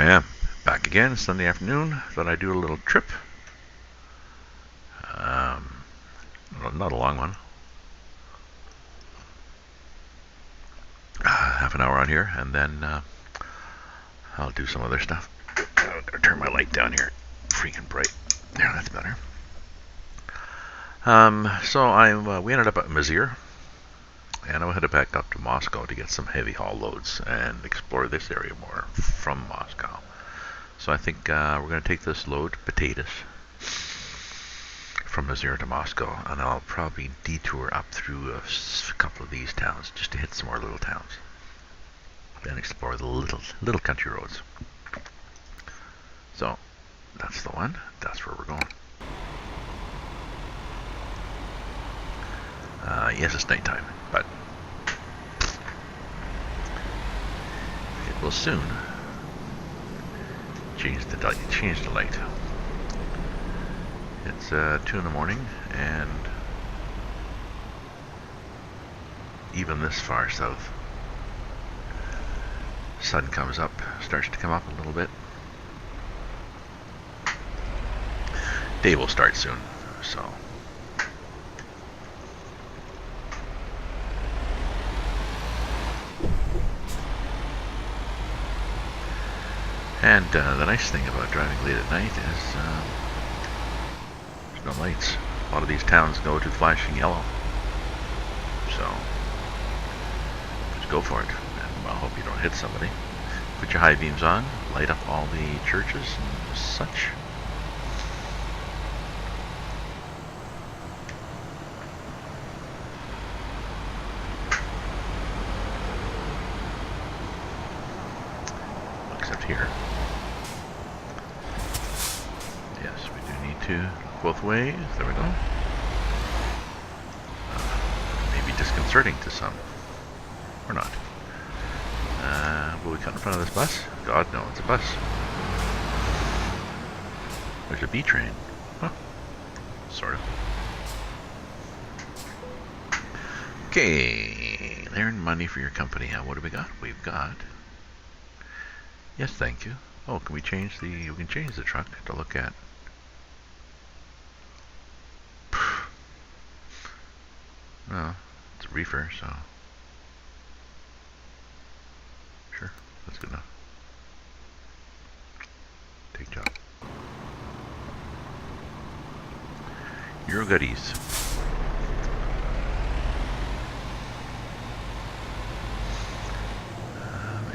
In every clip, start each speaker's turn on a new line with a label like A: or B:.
A: I am back again, Sunday afternoon. Thought I'd do a little trip. Not a long one. Half an hour on here, and then I'll do some other stuff. I'll turn my light down here. Freaking bright. There, that's better. We ended up at Mazyr, and I headed back up to Moscow to get some heavy haul loads and explore this area more from Moscow. So I think we're going to take this load, potatoes, from Mazyr to Moscow, and I'll probably detour up through a couple of these towns just to hit some more little towns and explore the little country roads. So that's the one. That's where we're going. Yes, it's nighttime, but it will soon change the light. It's 2 in the morning, and even this far south, sun comes up, starts to come up a little bit. Day will start soon, so. And the nice thing about driving late at night is there's no lights. A lot of these towns go to flashing yellow. So just go for it. And I hope you don't hit somebody. Put your high beams on, light up all the churches and such. Except here. Yes, we do need to look both ways. There we go. Maybe disconcerting to some. Or not. Will we cut in front of this bus? God, no, it's a bus. There's a B train. Huh. Sort of. Okay. Earn money for your company. What do we got? We've got... Yes, thank you. Oh, can we change the... We can change the truck to look at... No, it's a reefer, so... Sure, that's good enough. Take job. Euro goodies.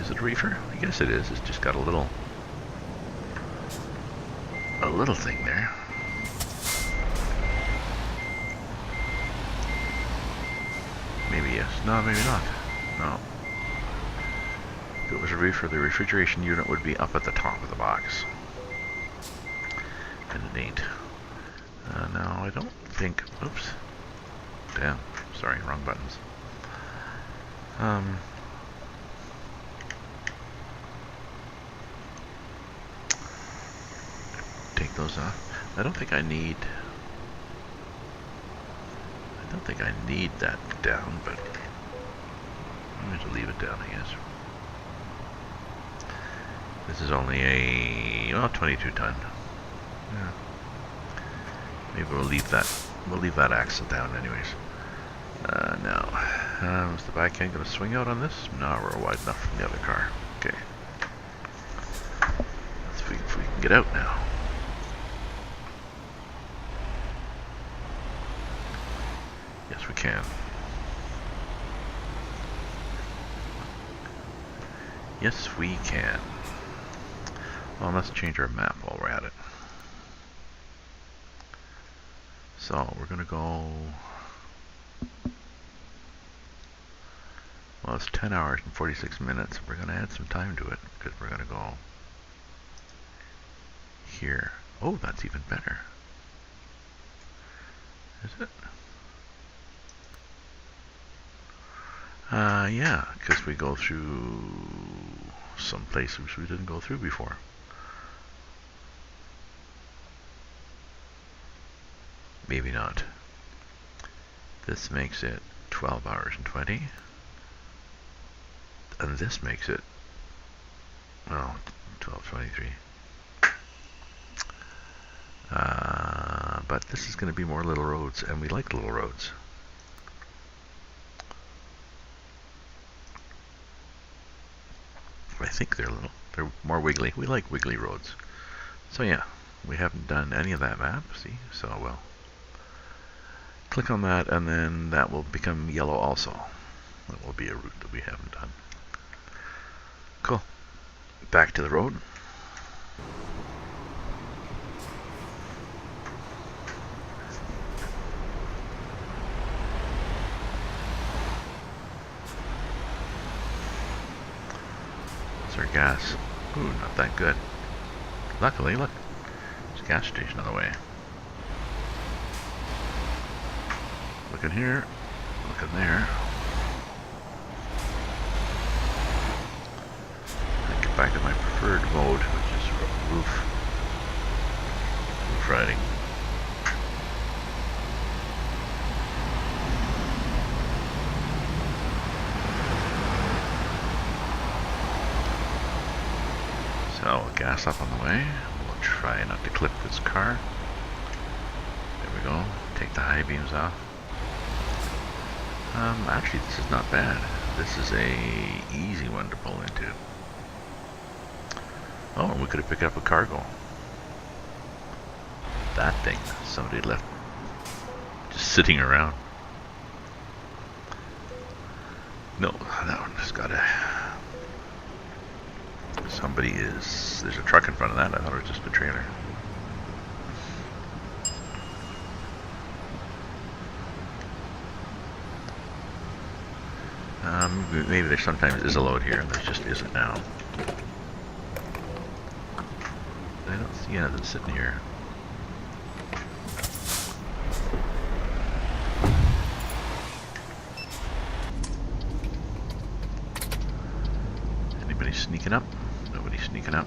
A: Is it a reefer? I guess it is. It's just got a little thing there. Maybe yes. No, maybe not. No. If it was a reefer, the refrigeration unit would be up at the top of the box. And it ain't. Now, I don't think... Oops. Damn. Sorry, wrong buttons. Take those off. I don't think I need that down, but I'm going to leave it down, I guess. This is only a 22 ton. Yeah. Maybe we'll leave that axle down anyways. Now, is the back end going to swing out on this? No, we're wide enough from the other car. Okay. Let's see if we can get out now. Yes, we can. Yes, we can. Well, let's change our map while we're at it. So, we're going to go... Well, it's 10 hours and 46 minutes. We're going to add some time to it, because we're going to go here. Oh, that's even better. Is it? Yeah, because we go through some places we didn't go through before. Maybe not. This makes it 12 hours and 20. And this makes it, well, 12:23. But this is going to be more little roads, and we like little roads. I think they're little. They're more wiggly. We like wiggly roads. So yeah, we haven't done any of that map. See, so we'll click on that, and then that will become yellow also. That will be a route that we haven't done. Cool. Back to the road. That's our gas. Ooh, not that good. Luckily, look, there's a gas station on the way. Look in here, look in there. I get back to my preferred mode, which is roof riding. So, gas up on the way. We'll try not to clip this car. There we go. Take the high beams off. Actually, this is not bad. This is a easy one to pull into. Oh, and we could have picked up a cargo. That thing, somebody left just sitting around. No, that one has got to... There's a truck in front of that. I thought it was just a trailer. Maybe there sometimes is a load here, and there just isn't now. I don't see anything sitting here. Anybody sneaking up? Nobody sneaking up.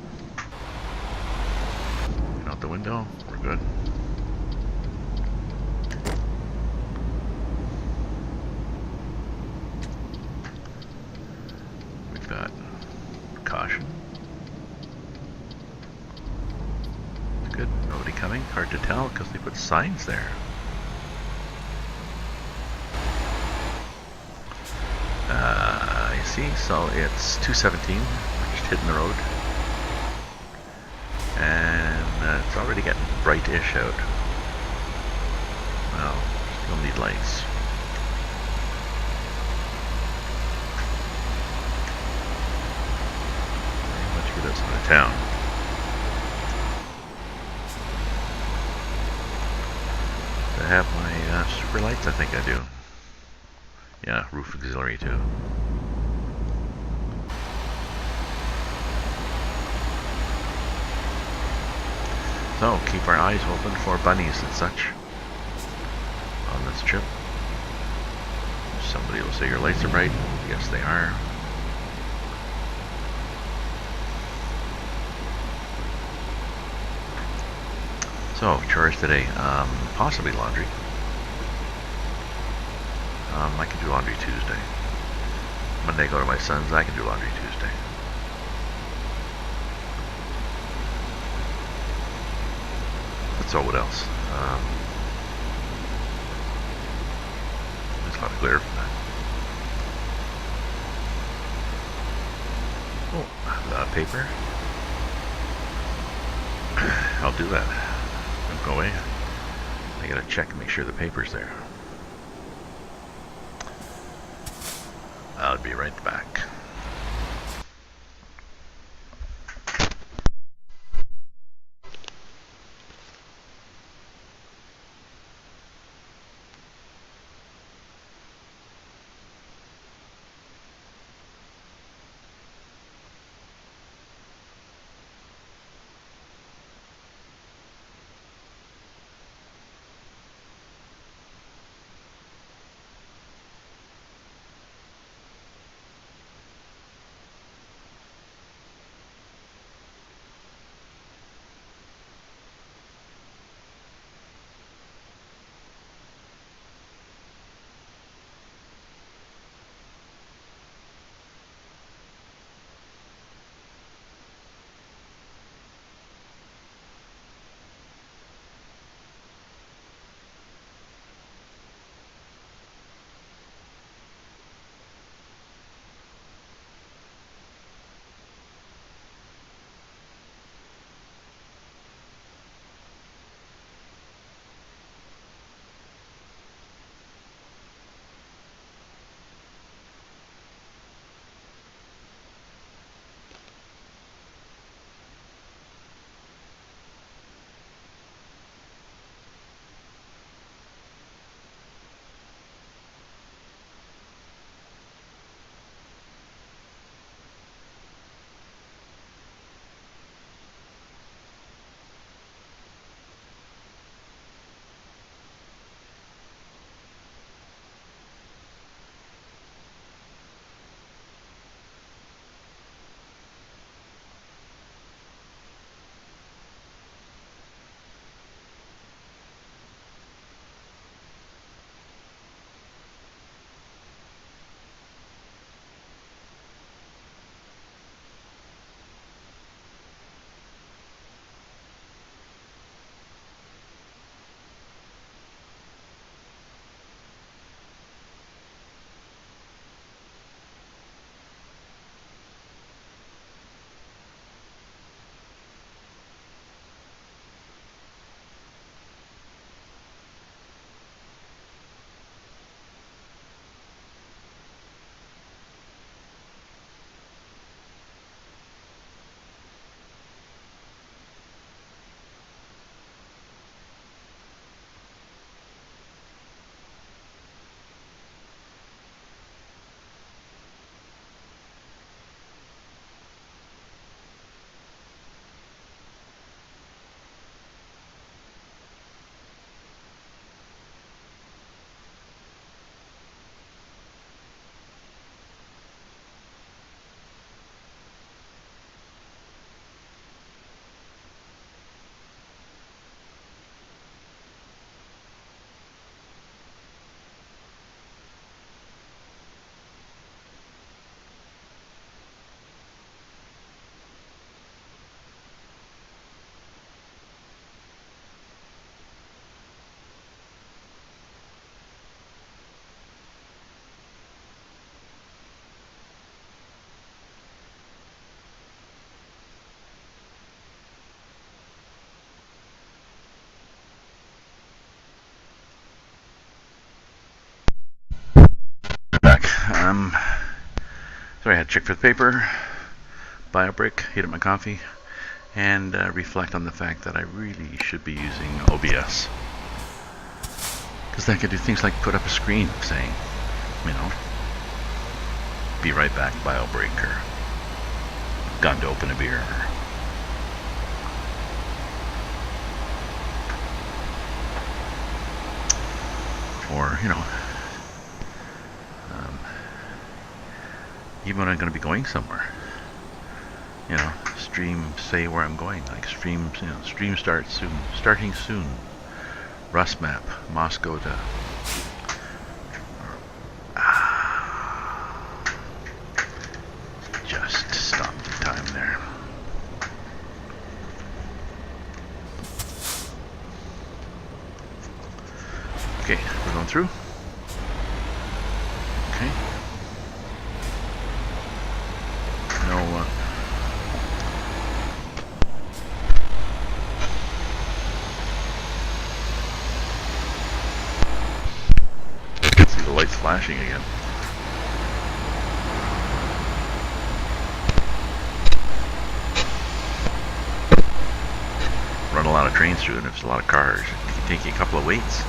A: Get out the window. We're good. We've got caution. Good. Nobody coming. Hard to tell because they put signs there. You see, so it's 2:17. We're just hitting the road. And it's already getting bright-ish out. Well, still need lights. Pretty much get us into town. Do I have my super lights? I think I do. Yeah, roof auxiliary too. So, keep our eyes open for bunnies and such on this trip. Somebody will say your lights are bright. Yes, they are. So, chores today. Possibly laundry. I can do laundry Tuesday. Monday I go to my son's, I can do laundry Tuesday. So what else? There's a lot of glare from that. Oh, the paper. I'll do that. Don't go away. I gotta check and make sure the paper's there. I'll be right back. I had to check for the paper, buy a brick, heat up my coffee, and reflect on the fact that I really should be using OBS. Because then I could do things like put up a screen saying, you know, be right back, bio break, or gone to open a beer. Or, you know, even when I'm going to be going somewhere, you know, stream, say where I'm going, like stream, you know, stream starts soon, starting soon. RusMap, Moscow to just stop the time there. Okay, we're going through. Okay. No, see the lights flashing again. Run a lot of trains through, and there's a lot of cars. It can take you a couple of waits.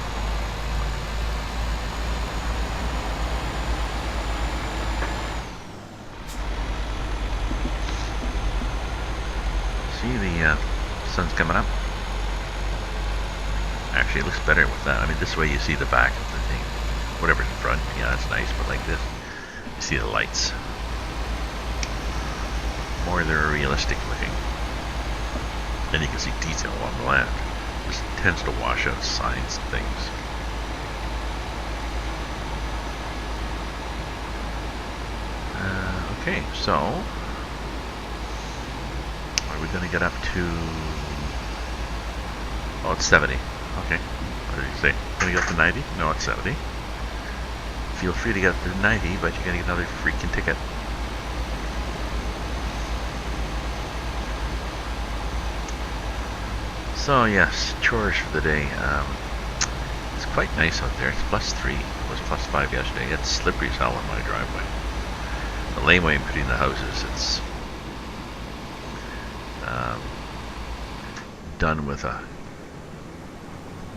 A: See, the sun's coming up. Actually, it looks better with that. I mean, this way you see the back of the thing. Whatever's in front, yeah, that's nice, but like this, you see the lights. More they're realistic looking. Then you can see detail on the land. This tends to wash out signs and things. Okay, so are we going to get up to? Oh, it's 70. Okay, what did you say? Going to get up to 90? No, it's 70. Feel free to get up to 90, but you're going to get another freaking ticket. So yes, chores for the day. It's quite nice out there. It's +3. It was +5 yesterday. It's slippery as hell on my driveway. The laneway in between the houses, it's done with a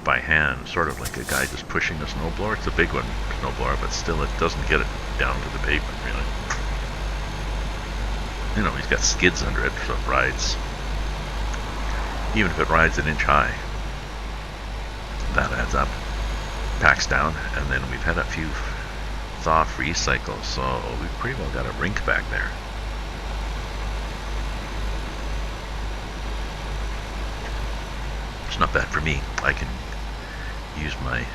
A: by hand, sort of like a guy just pushing a snowblower. It's a big one, snowblower, but still it doesn't get it down to the pavement, really. You know, he's got skids under it, so it rides. Even if it rides an inch high, that adds up, packs down, and then we've had a few thaw-free cycles, so we've pretty well got a rink back there. It's not bad for me. I can use my,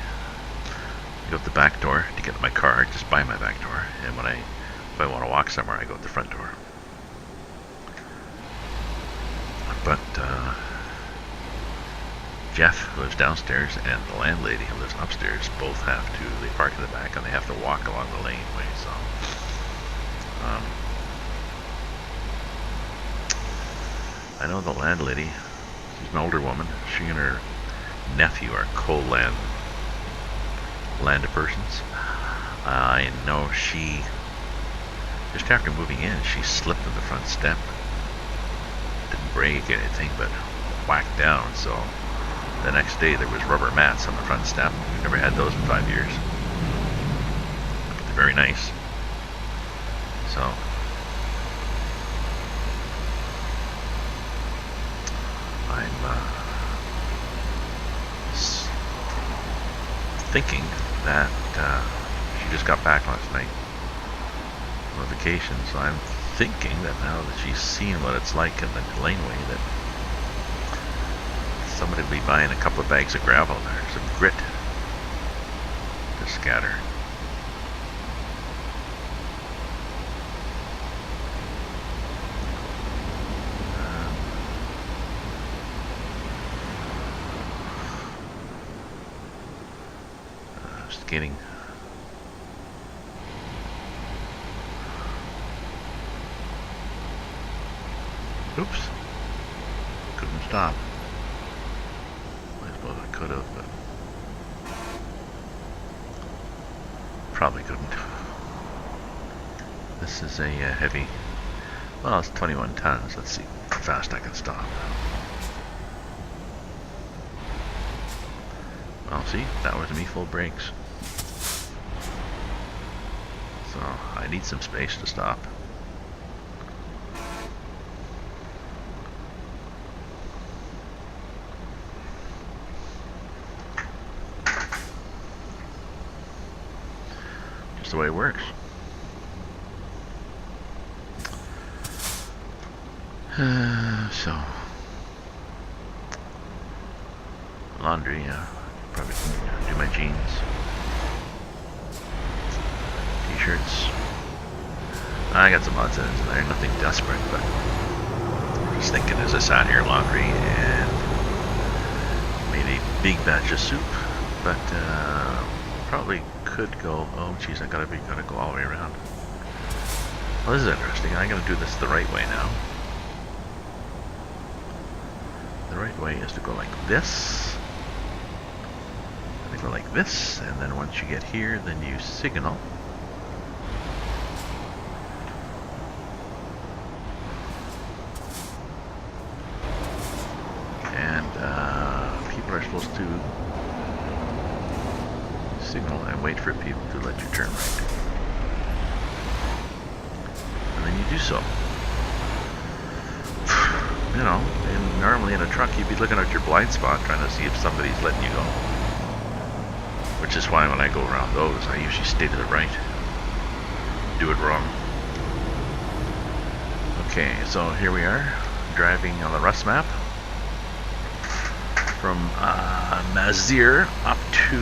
A: go out the back door to get my car, just by my back door, and when if I want to walk somewhere, I go out the front door. But Jeff, who lives downstairs, and the landlady who lives upstairs both have to, they park in the back and they have to walk along the laneway, so I know the landlady, she's an older woman, she and her nephew are co-land persons. I know she, just after moving in, she slipped on the front step, didn't break anything, but whacked down, so the next day there was rubber mats on the front step. We've never had those in 5 years. But they're very nice. So I'm thinking that she just got back last night on vacation, so I'm thinking that now that she's seen what it's like in the laneway, that somebody will be buying a couple of bags of gravel there, some grit to scatter. Just getting. Oops. Couldn't stop. Well, I could have, but probably couldn't. This is a heavy, well, it's 21 tons. Let's see how fast I can stop. Well, see, that was me full brakes. So I need some space to stop. Just the way it works. So laundry, probably do my jeans, t-shirts. I got some odds and ends in there, nothing desperate, but just thinking as I sat here, laundry, and made a big batch of soup, but probably could go. Oh, geez, I gotta go all the way around. Well, this is interesting. I'm gonna do this the right way now. The right way is to go like this. And go like this, and then once you get here, then you signal. And people are supposed to signal and wait for people to let you turn right. And then you do so. You know, and normally in a truck you'd be looking at your blind spot trying to see if somebody's letting you go. Which is why when I go around those, I usually stay to the right. Do it wrong. Okay, so here we are, driving on the RusMap from Mazyr up to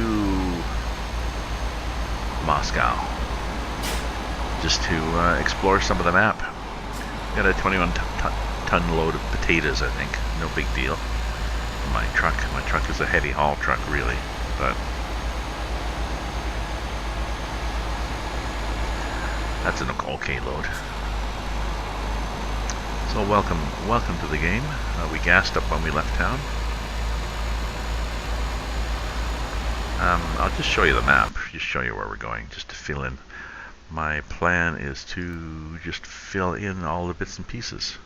A: Moscow, just to explore some of the map. Got a 21-ton load of potatoes, I think. No big deal. My truck is a heavy haul truck, really, but that's an okay load. So welcome to the game. We gassed up when we left town. I'll just show you the map, just show you where we're going, just to fill in. My plan is to just fill in all the bits and pieces.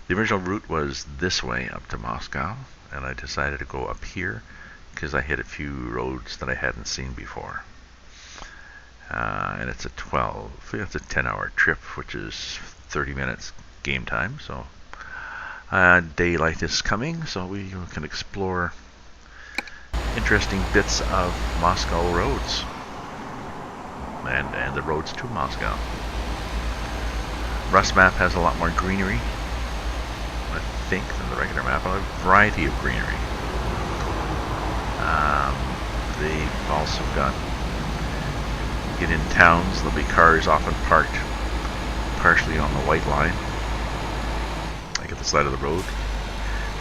A: The original route was this way up to Moscow, and I decided to go up here because I hit a few roads that I hadn't seen before. And it's a 10-hour trip, which is 30 minutes game time, so daylight is coming, so we can explore interesting bits of Moscow roads and the roads to Moscow. RusMap has a lot more greenery, I think, than the regular map. A variety of greenery. They've also got, get in towns, there'll be cars often parked partially on the white line, like at the side of the road,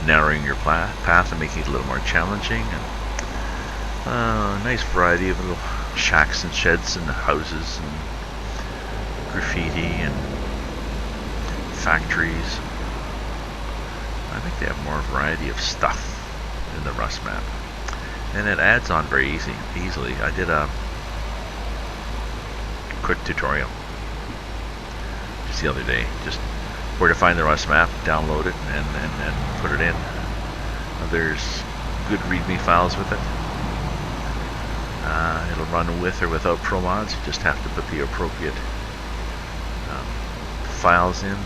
A: narrowing your path and making it a little more challenging. And a nice variety of little shacks and sheds and houses and graffiti and factories. I think they have more variety of stuff in the RusMap, and it adds on very easily. I did a quick tutorial just the other day, just where to find the RusMap, download it, and put it in. There's good README files with it. It'll run with or without Pro mods. You just have to put the appropriate files in.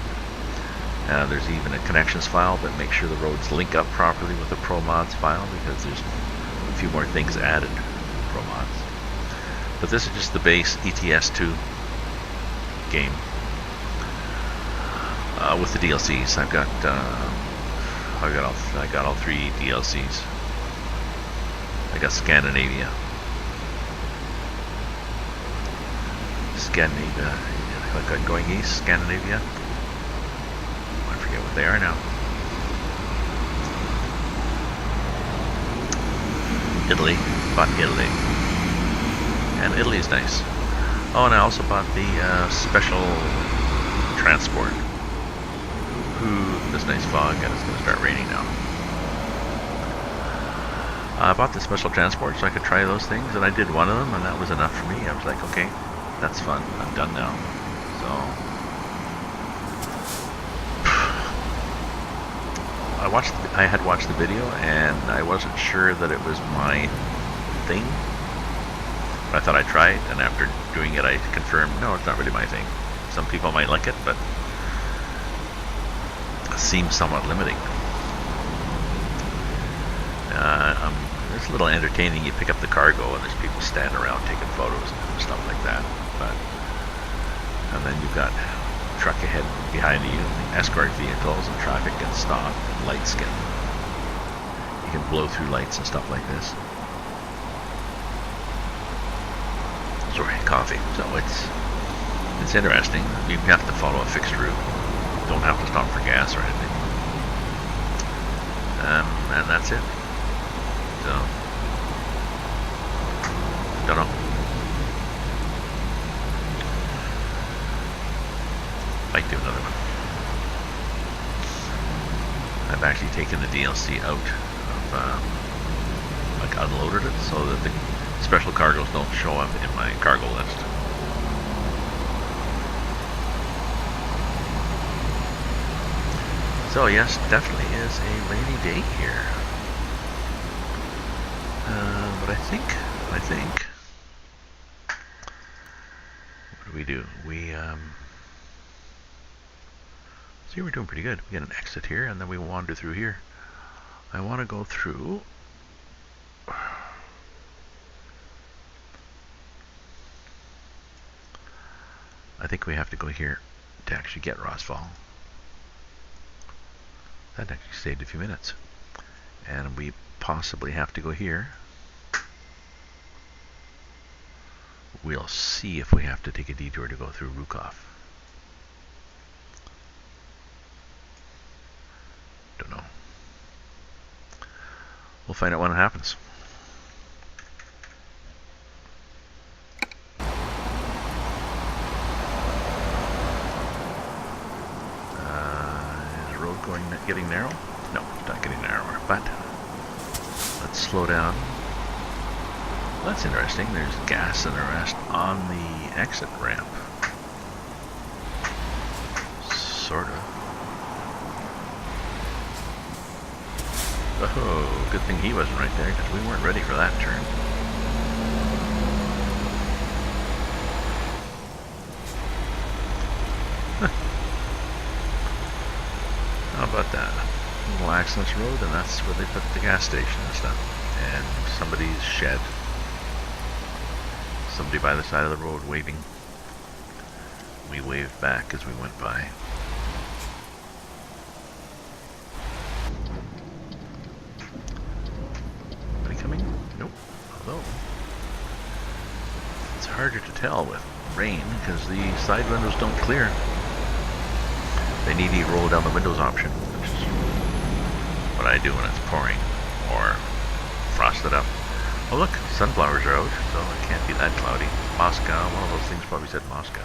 A: There's even a connections file, but make sure the roads link up properly with the Pro mods file, because there's a few more things added in Pro mods. But this is just the base ETS2 game with the DLCs. I got all 3 DLCs. I got Scandinavia, like going east, Scandinavia. I forget what they are now. Italy, bought Italy, and Italy's nice. Oh, and I also bought the special transport. Ooh, this nice fog, and it's going to start raining now. I bought the special transport so I could try those things, and I did one of them, and that was enough for me. I was like, okay, that's fun. I'm done now. So I had watched the video and I wasn't sure that it was my thing. I thought I'd try it, and after doing it I confirmed, no, it's not really my thing. Some people might like it, but it seems somewhat limiting. It's a little entertaining. You pick up the cargo and there's people standing around taking photos and stuff like that. And then you've got a truck ahead behind you, escort vehicles, and traffic gets stopped, and lights get, you can blow through lights and stuff like this. Sorry, coffee. So it's interesting. You have to follow a fixed route. Don't have to stop for gas or anything. And that's it. So, don't know. Might do another one. I've actually taken the DLC out of, like unloaded it so that the special cargoes don't show up in my cargo list. So yes, definitely is a rainy day here. But I think, what do we do? See, we're doing pretty good. We get an exit here, and then we wander through here. I want to go through. I think we have to go here to actually get Rosval. That actually saved a few minutes. And we possibly have to go here. We'll see if we have to take a detour to go through Rukov. Don't know. We'll find out when it happens. Is the road getting narrow? No, it's not getting narrower, but let's slow down. That's interesting. There's gas and the rest on the exit ramp. Sort of. Oh, good thing he wasn't right there, because we weren't ready for that turn. How about that? A little access road, and that's where they put the gas station and stuff. And somebody's shed. Somebody by the side of the road waving. We waved back as we went by. Anybody coming? Nope. Hello. It's harder to tell with rain because the side windows don't clear. They need to roll down the windows option, which is what I do when it's pouring or frosted up. Oh look, sunflowers are out, so it can't be that cloudy. Moscow, one of those things probably said Moscow.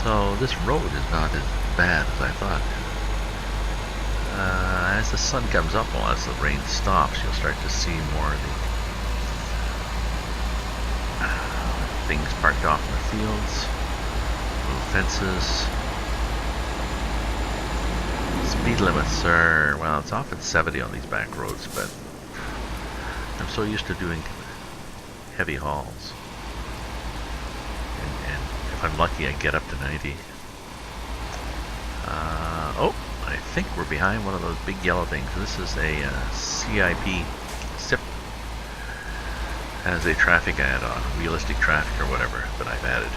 A: So this road is not as bad as I thought. As the sun comes up, well, as the rain stops, you'll start to see more of the things parked off in the fields, little fences. Speed limits are, well, it's often 70 on these back roads, but I'm so used to doing heavy hauls. And if I'm lucky, I get up to 90. Oh, I think we're behind one of those big yellow things. This is a SIP has a traffic ad on, realistic traffic or whatever, that I've added.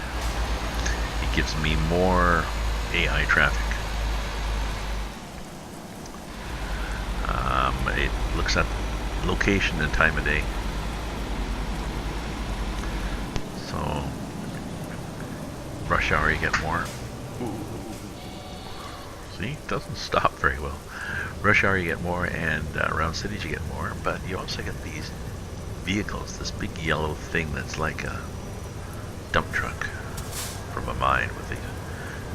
A: It gives me more AI traffic. It looks at location and time of day. So, rush hour you get more. Ooh. See, it doesn't stop very well. Rush hour you get more, and around cities you get more, but you also get these vehicles, this big yellow thing that's like a dump truck from a mine with these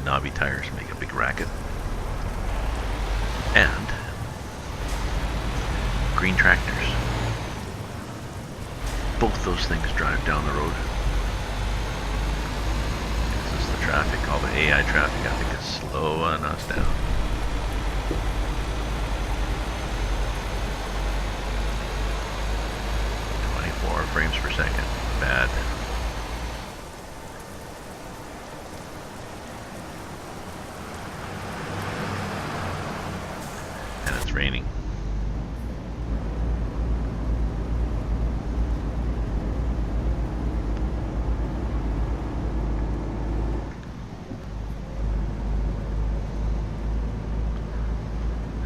A: knobby tires make a big racket. And green tractors. both those things drive down the road. This is the traffic, all the AI traffic I think is slowing us down. Frames per second. Bad. And it's raining.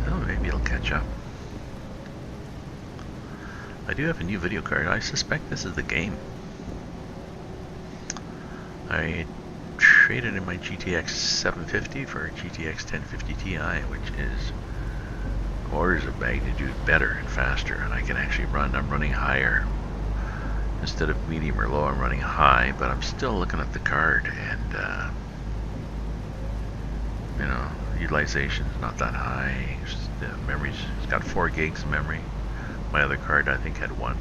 A: Oh, maybe it'll catch up. I do have a new video card. I suspect this is the game. I traded in my GTX 750 for a GTX 1050 Ti, which is orders of magnitude better and faster, and I can actually run. I'm running higher. Instead of medium or low, I'm running high, but I'm still looking at the card, and you know, utilization is not that high. The memory's, it's got 4 gigs of memory. My other card, I think, had 1.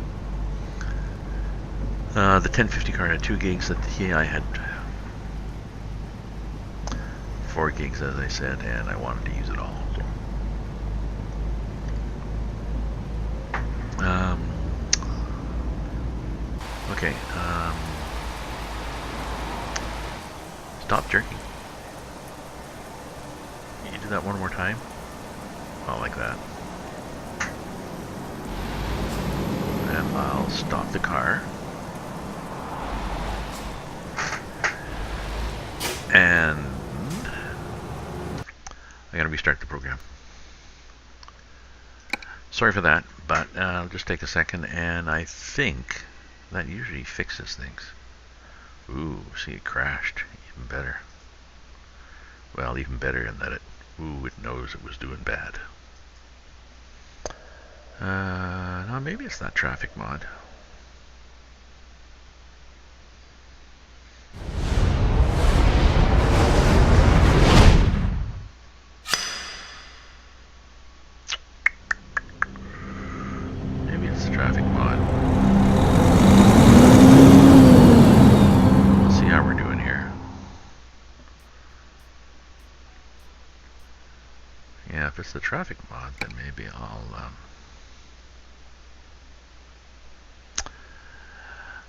A: The 1050 card had 2 gigs. The TI had 4 gigs, as I said, and I wanted to use it all. Okay. Stop jerking. Can you do that one more time? Oh, like that. And I'll stop the car. And I gotta restart the program. Sorry for that, but I'll just take a second, and I think that usually fixes things. Ooh, see, it crashed. Even better. Well, even better in that it knows it was doing bad. No, maybe it's that traffic mod. Maybe it's the traffic mod. We'll see how we're doing here. Yeah, if it's the traffic mod, then maybe I'll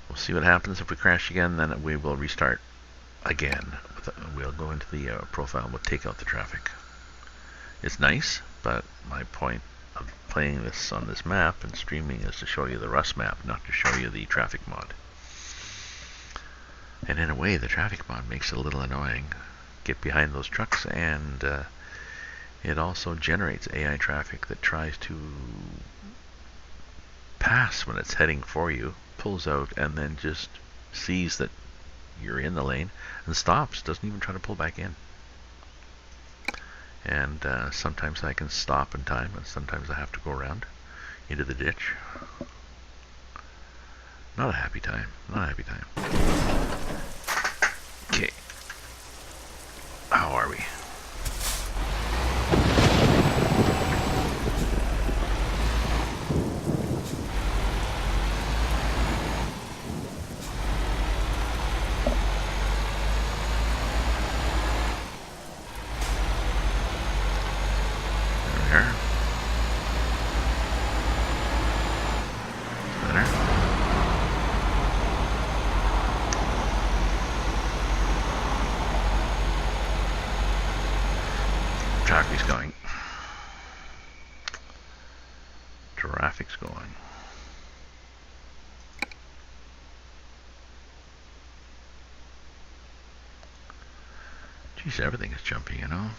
A: we'll see what happens. If we crash again, then we will restart again. We'll go into the profile, we'll take out the traffic. It's nice, but my point of playing this on this map and streaming is to show you the RusMap, not to show you the traffic mod. And in a way, the traffic mod makes it a little annoying. Get behind those trucks, and it also generates AI traffic that tries to pass when it's heading for you, pulls out, and then just sees that you're in the lane and stops, doesn't even try to pull back in. And sometimes I can stop in time, and sometimes I have to go around into the ditch. Not a happy time. Not a happy time. Okay. How are we? Traffic's going. Traffic's going. Geez, everything is jumpy, you know.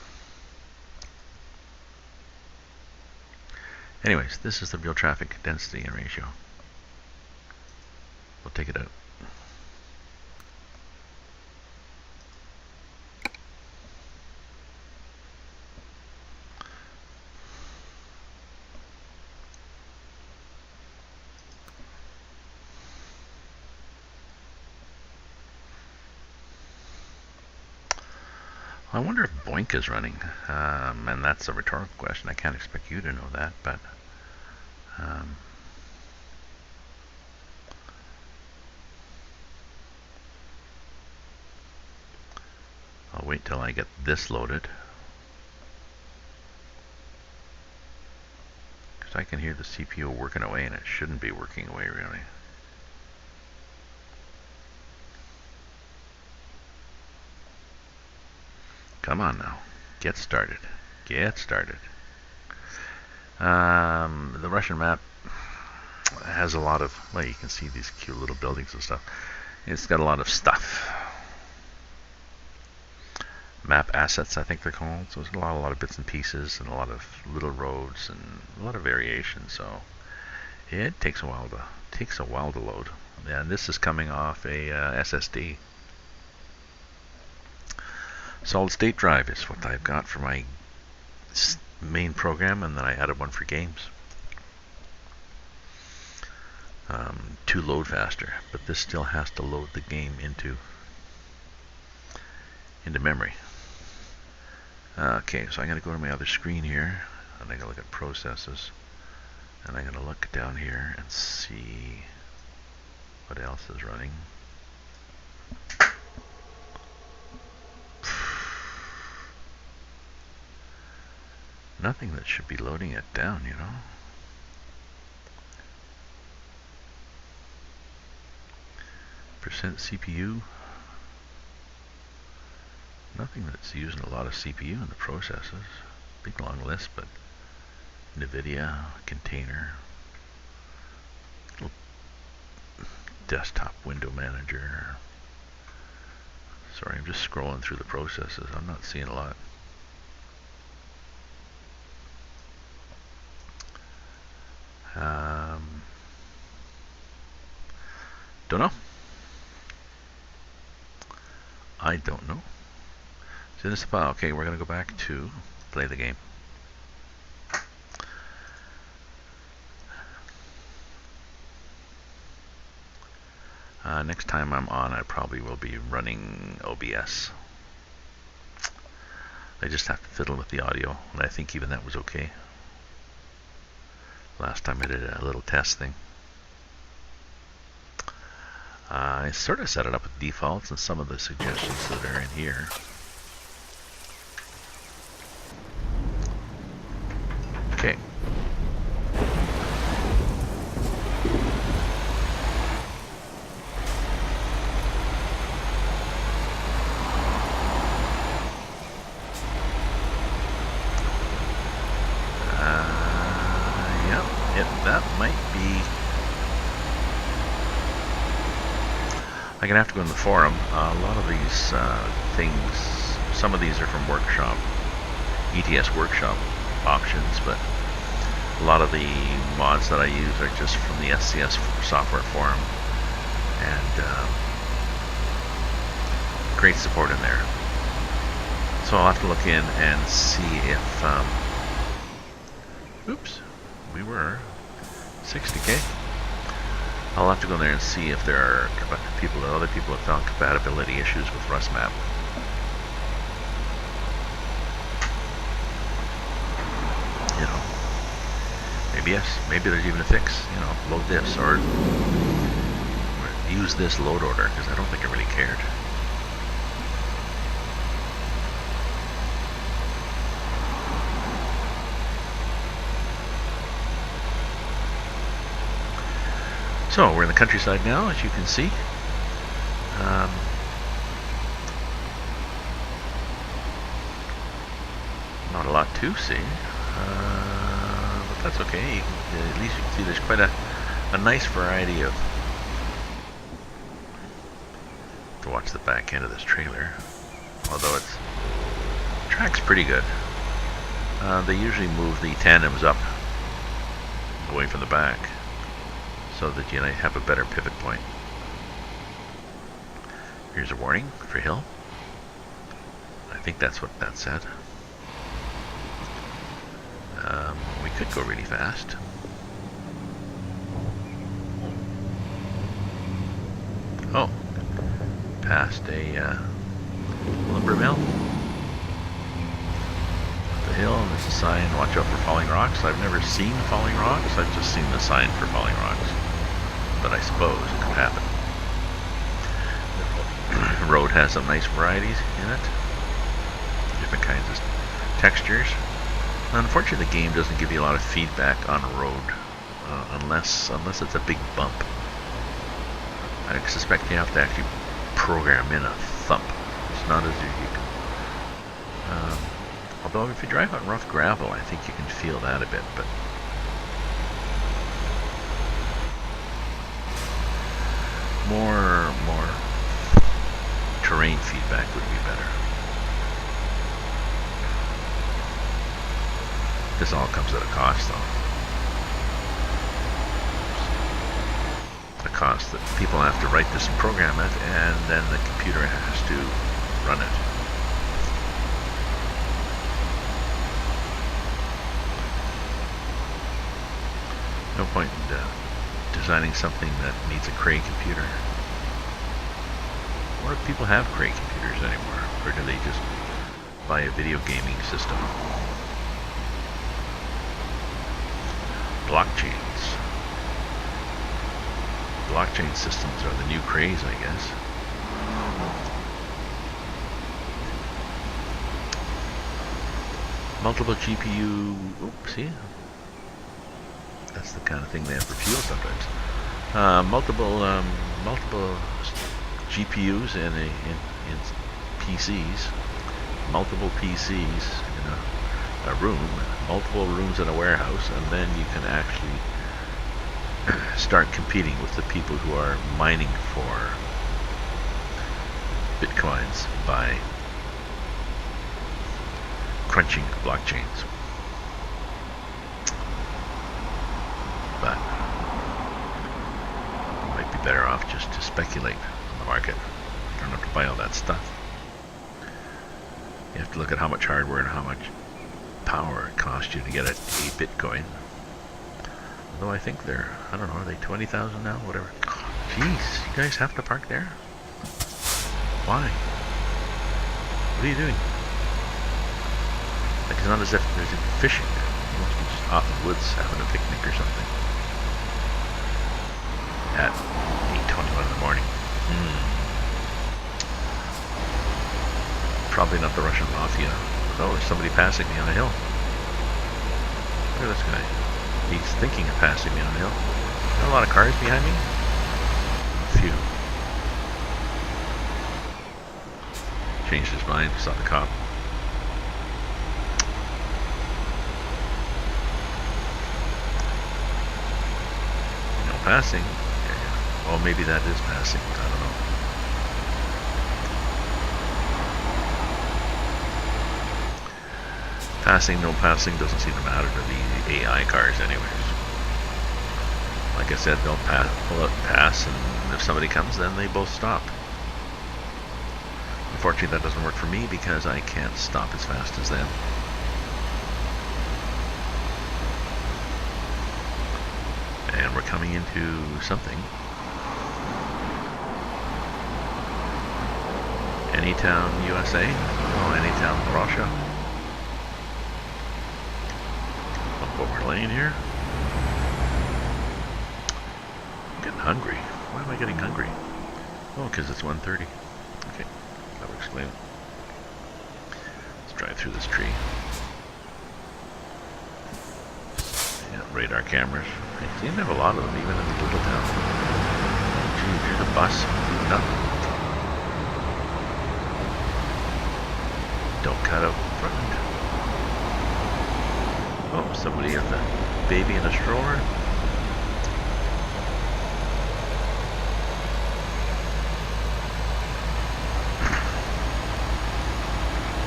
A: Anyways, this is the real traffic density and ratio. We'll take it out. I wonder if Boink is running, and that's a rhetorical question. I can't expect you to know that, but until I get this loaded. Because I can hear the CPU working away, and it shouldn't be working away really. Come on now, get started. Get started. The Russian map has a lot of, well, you can see these cute little buildings and stuff. It's got a lot of stuff. Map assets, I think they're called. So there's a lot of bits and pieces and a lot of little roads and a lot of variation. So it takes a while to load. And this is coming off a SSD. Solid state drive is what I've got for my main program, and then I added one for games to load faster. But this still has to load the game into memory. Okay, so I'm going to go to my other screen here, and I'm going to look at processes, and I'm going to look down here and see what else is running. Nothing that should be loading it down, you know. Percent CPU. Nothing that's using a lot of CPU in the processes. Big long list, but NVIDIA, container, little desktop window manager. Sorry, I'm just scrolling through the processes. I'm not seeing a lot. Don't know. I don't know. So this file, okay, we're going to go back to play the game. Next time I'm on, I probably will be running OBS. I just have to fiddle with the audio, and I think even that was okay. Last time I did a little test thing. I sort of set it up with defaults and some of the suggestions that are in here. Okay. That might be. I'm gonna have to go in the forum. A lot of these things, some of these are from workshop, ETS workshop options, but a lot of the mods that I use are just from the SCS software forum, and great support in there. So I'll have to look in and see if. Oops, we were 60K. I'll have to go in there and see if there are other people have found compatibility issues with RusMap. You know, maybe yes, maybe there's even a fix. You know, load this or use this load order, because I don't think I really cared. So we're in the countryside now, as you can see. Not a lot to see, but that's okay. At least you can see there's quite a nice variety of. To watch the back end of this trailer, although the track's pretty good. They usually move the tandems up away from the back, so that you have a better pivot point. Here's a warning for hill. I think that's what that said. We could go really fast. Oh, past a lumber mill. The hill, and there's a sign, watch out for falling rocks. I've never seen falling rocks, I've just seen the sign for falling rocks. But I suppose it could happen. The road has some nice varieties in it. different kinds of textures. Unfortunately, the game doesn't give you a lot of feedback on a road, unless it's a big bump. I suspect you have to actually program in a thump. It's not as you can. Although if you drive on rough gravel, I think you can feel that a bit. But more terrain feedback would be better. This all comes at a cost, though. A cost that people have to write this and program it, and then the computer has to run it. No point in designing something that needs a Cray computer. Or if people have Cray computers anymore, or do they just buy a video gaming system? Blockchains. Blockchain systems are the new craze, I guess. Multiple GPU. Oops, see? That's the kind of thing they have for fuel sometimes. Multiple GPUs in PCs. Multiple PCs in a room. Multiple rooms in a warehouse, and then you can actually start competing with the people who are mining for bitcoins by crunching blockchains. But you might be better off just to speculate on the market. You don't have to buy all that stuff. You have to look at how much hardware and how much power it costs you to get a Bitcoin. Although I think they're, I don't know, are they 20,000 now? Whatever. Jeez, you guys have to park there? Why? What are you doing? Like, it's not as if there's fishing. You must be just out in the woods having a picnic or something. At 8:21 in the morning. Probably not the Russian mafia. Oh, there's somebody passing me on the hill. Look at this guy. He's thinking of passing me on the hill. There are a lot of cars behind me? A few. Changed his mind, saw the cop. No passing. Yeah. Oh, maybe that is passing. I don't know. Passing, no passing doesn't seem to matter to the AI cars anyways. Like I said, they'll pass, and if somebody comes, then they both stop. Unfortunately, that doesn't work for me because I can't stop as fast as them. And we're coming into something. Anytown, USA? Oh, Anytown, Russia. Over lane here. I'm getting hungry. Why am I getting hungry? Oh, because it's 1:30. Okay, that would explain it. Let's drive through this tree. Yeah, radar cameras. They seem to have a lot of them, even in the little town. Gee, there's a bus moving up. Don't cut out front. Oh, somebody has a baby in a stroller.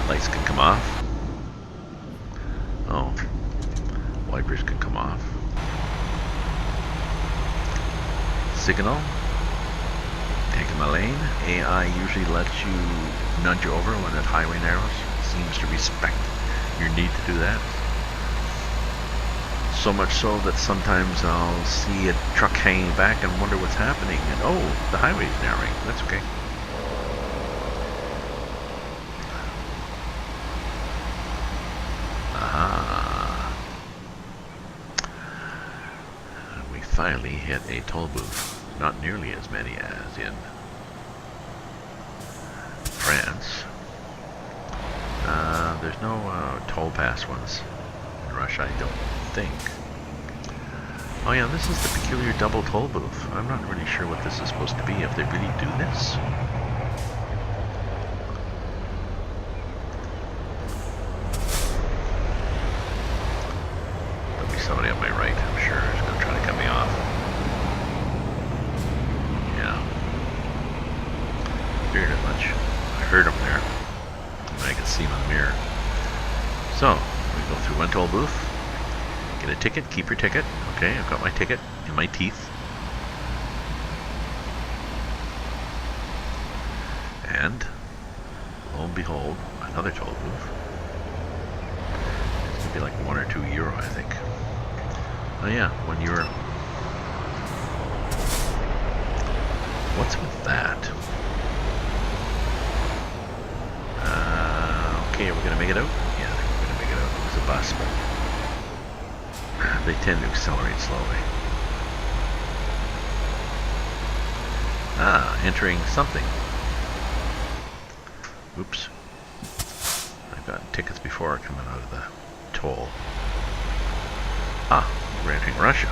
A: Lights can come off. Oh, wipers can come off. Signal. Taking my lane. AI usually lets you nudge over when that highway narrows. Seems to respect your need to do that. So much so that sometimes I'll see a truck hanging back and wonder what's happening. And oh, the highway's narrowing. That's okay. Aha. We finally hit a toll booth. Not nearly as many as in France. there's no toll pass ones in Russia, I don't think. Oh yeah, this is the peculiar double toll booth. I'm not really sure what this is supposed to be, if they really do this. There'll be somebody on my right, I'm sure, who's going to try to cut me off. Yeah. Figured as much. I heard him there. I can see him in the mirror. So, we go through one toll booth, get a ticket, keep your ticket. Okay, I've got my ticket in my teeth. And, lo and behold, another toll booth. It's gonna be like €1 or €2, I think. Oh yeah, €1. What's with that? Okay, are we gonna make it out? Yeah, I think we're gonna make it out. It was a bus, but they tend to accelerate slowly. Ah, entering something. Oops. I've gotten tickets before coming out of the toll. Ah, we're entering Russia.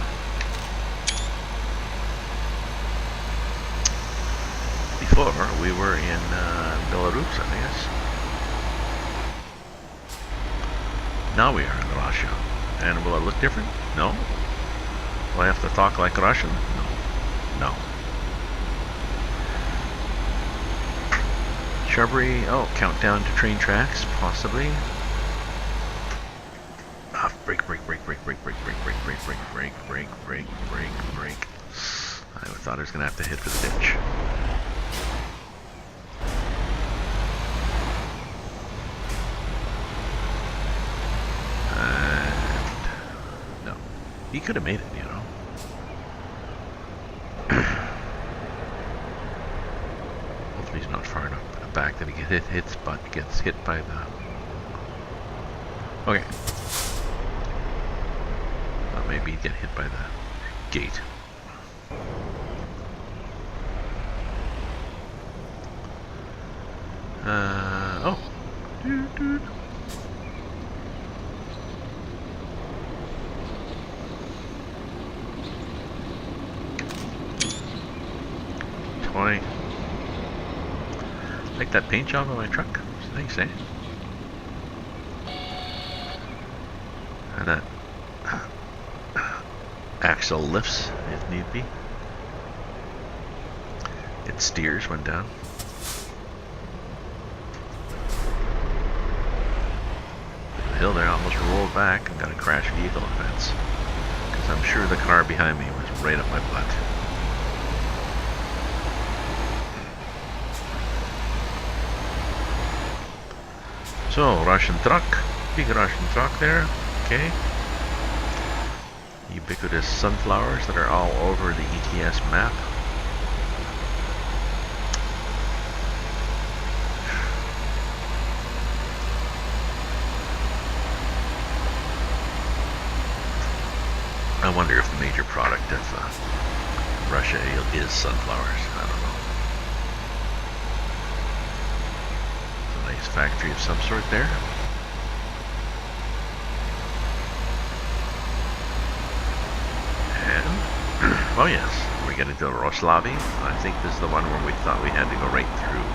A: Before, we were in Belarus, I guess. Now we are in Russia. And will it look different? No. Will I have to talk like Russian? No. No. Shrubbery. Oh, countdown to train tracks, possibly. Ah, brake, brake, brake, brake, brake, brake, brake, brake, brake, brake, brake, brake, brake, brake, brake. I thought I was gonna have to hit for the ditch. He could have made it, you know. Hopefully he's not far enough back that he gets hit by the... Okay. Well, maybe he'd get hit by the gate. Oh. Dude. 20. Like that paint job on my truck. Thanks, eh? And that axle lifts if need be. It steers when down. The hill there almost rolled back and got a crash vehicle offense. Because I'm sure the car behind me was right up my butt. So, Russian truck, big Russian truck there, okay. Ubiquitous sunflowers that are all over the ETS map. I wonder if the major product of Russia is sunflowers, I don't know. Nice factory of some sort there. And, oh yes, we're getting to Roslavy. I think this is the one where we thought we had to go right through.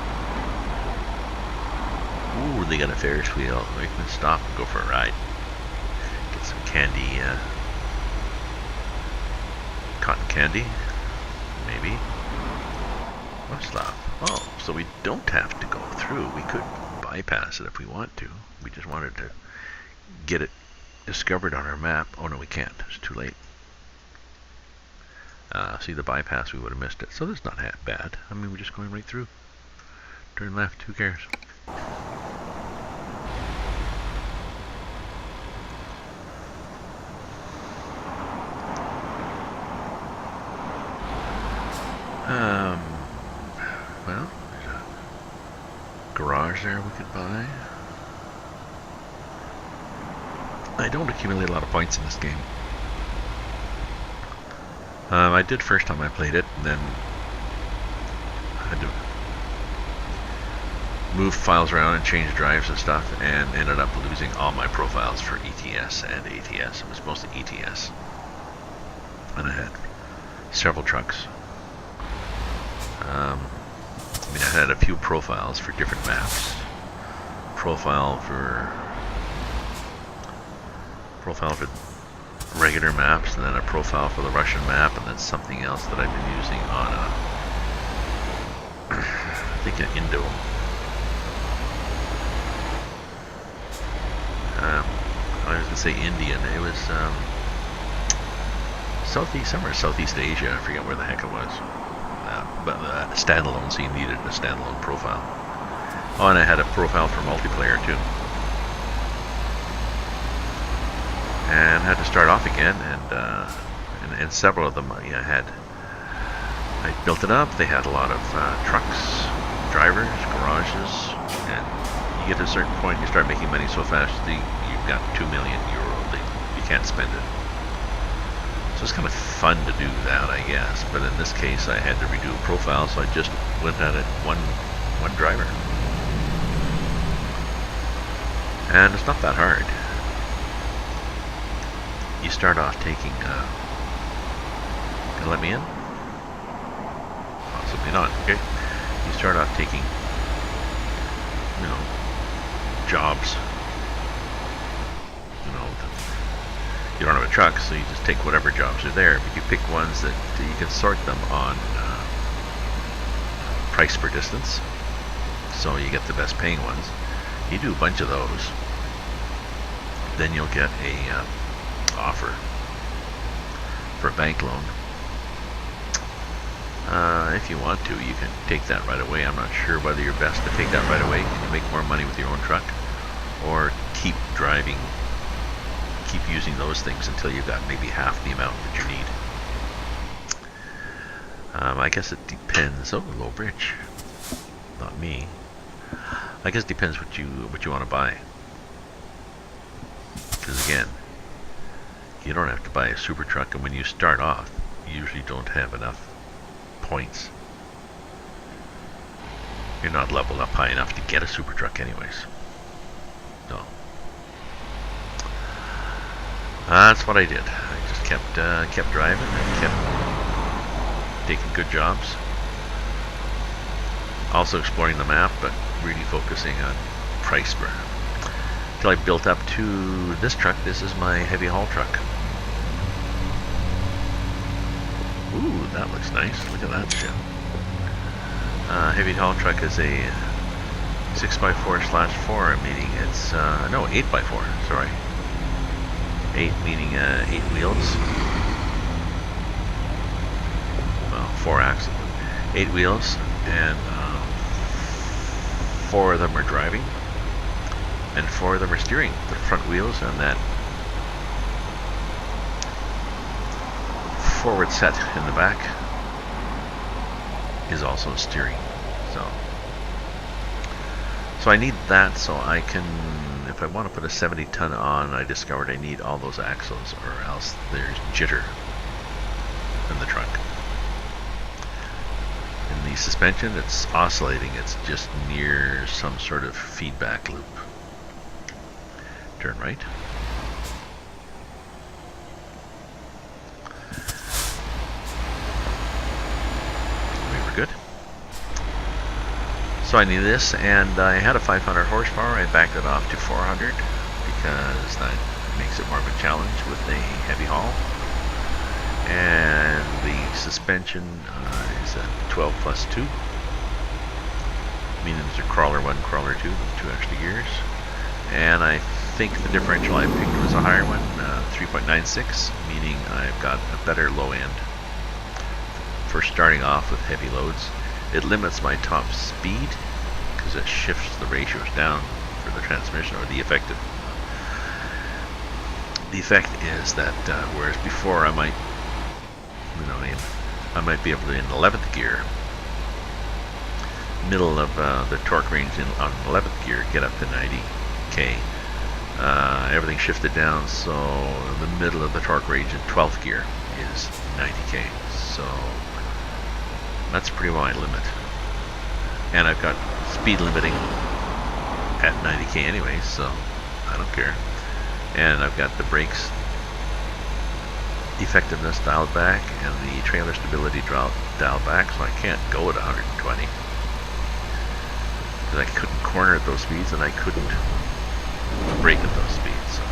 A: Ooh, they got a Ferris wheel. We can stop and go for a ride. Get some candy, cotton candy, maybe. Roslav. Oh, so we don't have to go through. We could bypass it if we want to. We just wanted to get it discovered on our map. Oh no, we can't. It's too late. See the bypass, we would have missed it. So that's not half bad. I mean, we're just going right through. Turn left, who cares? Well, there's a garage there we could buy. I don't accumulate a lot of points in this game. I did first time I played it, and then I had to moved files around and changed drives and stuff, and ended up losing all my profiles for ETS and ATS. It was mostly ETS. And I had several trucks. I mean, I had a few profiles for different maps. Profile for regular maps, and then a profile for the Russian map, and then something else that I've been using on I think an Indo. I was going to say Indian. It was somewhere Southeast Asia. I forget where the heck it was. But standalone, so you needed a standalone profile. Oh, and I had a profile for multiplayer too. And had to start off again, and several of them I built it up. They had a lot of trucks, drivers, garages, and you get to a certain point, you start making money so fast that you've got €2 million. You can't spend it. So it's kind of fun to do that, I guess. But in this case, I had to redo a profile, so I just went at it one driver. And it's not that hard. You start off taking, can you let me in? Possibly not, okay. You start off taking, jobs. You don't have a truck, so you just take whatever jobs are there, but you pick ones that you can sort them on price per distance, so you get the best paying ones. You do a bunch of those, then you'll get a offer for a bank loan. If you want to, you can take that right away. I'm not sure whether you're best to take that right away. You make more money with your own truck, or keep driving, keep using those things until you've got maybe half the amount that you need. I guess it depends. Oh, low bridge. Not me. I guess it depends what you want to buy. Because again, you don't have to buy a super truck, and when you start off, you usually don't have enough points. You're not leveled up high enough to get a super truck anyways. No. That's what I did. I just kept driving and kept taking good jobs. Also exploring the map, but really focusing on price per. Until I built up to this truck. This is my heavy haul truck. Ooh, that looks nice. Look at that shit. Heavy haul truck is a 6x4/4, meaning it's no 8x4. Sorry, 8 meaning 8 wheels. Well, 4 axles, 8 wheels, and 4 of them are driving, and 4 of them are steering. The front wheels and that forward set in the back is also steering. So I need that so I can, if I want to put a 70 ton on, I discovered I need all those axles, or else there's jitter in the truck. In the suspension, it's oscillating. It's just near some sort of feedback loop. Turn right. Good. So I need this, and I had a 500 horsepower. I backed it off to 400 because that makes it more of a challenge with the heavy haul. And the suspension is a 12+2, meaning there's a crawler 1, crawler 2, with 2 extra gears. And I think the differential I picked was a higher one, 3.96, meaning I've got a better low end for starting off with heavy loads. It limits my top speed because it shifts the ratios down for the transmission, or the effect is that whereas before I might, I might be able to, in 11th gear, middle of the torque range on 11th gear, get up to 90k. Everything shifted down, so the middle of the torque range in 12th gear is 90k. So that's pretty wide limit. And I've got speed limiting at 90k anyway, so I don't care. And I've got the brakes effectiveness dialed back and the trailer stability dialed back, so I can't go at 120. Because I couldn't corner at those speeds and I couldn't brake at those speeds. So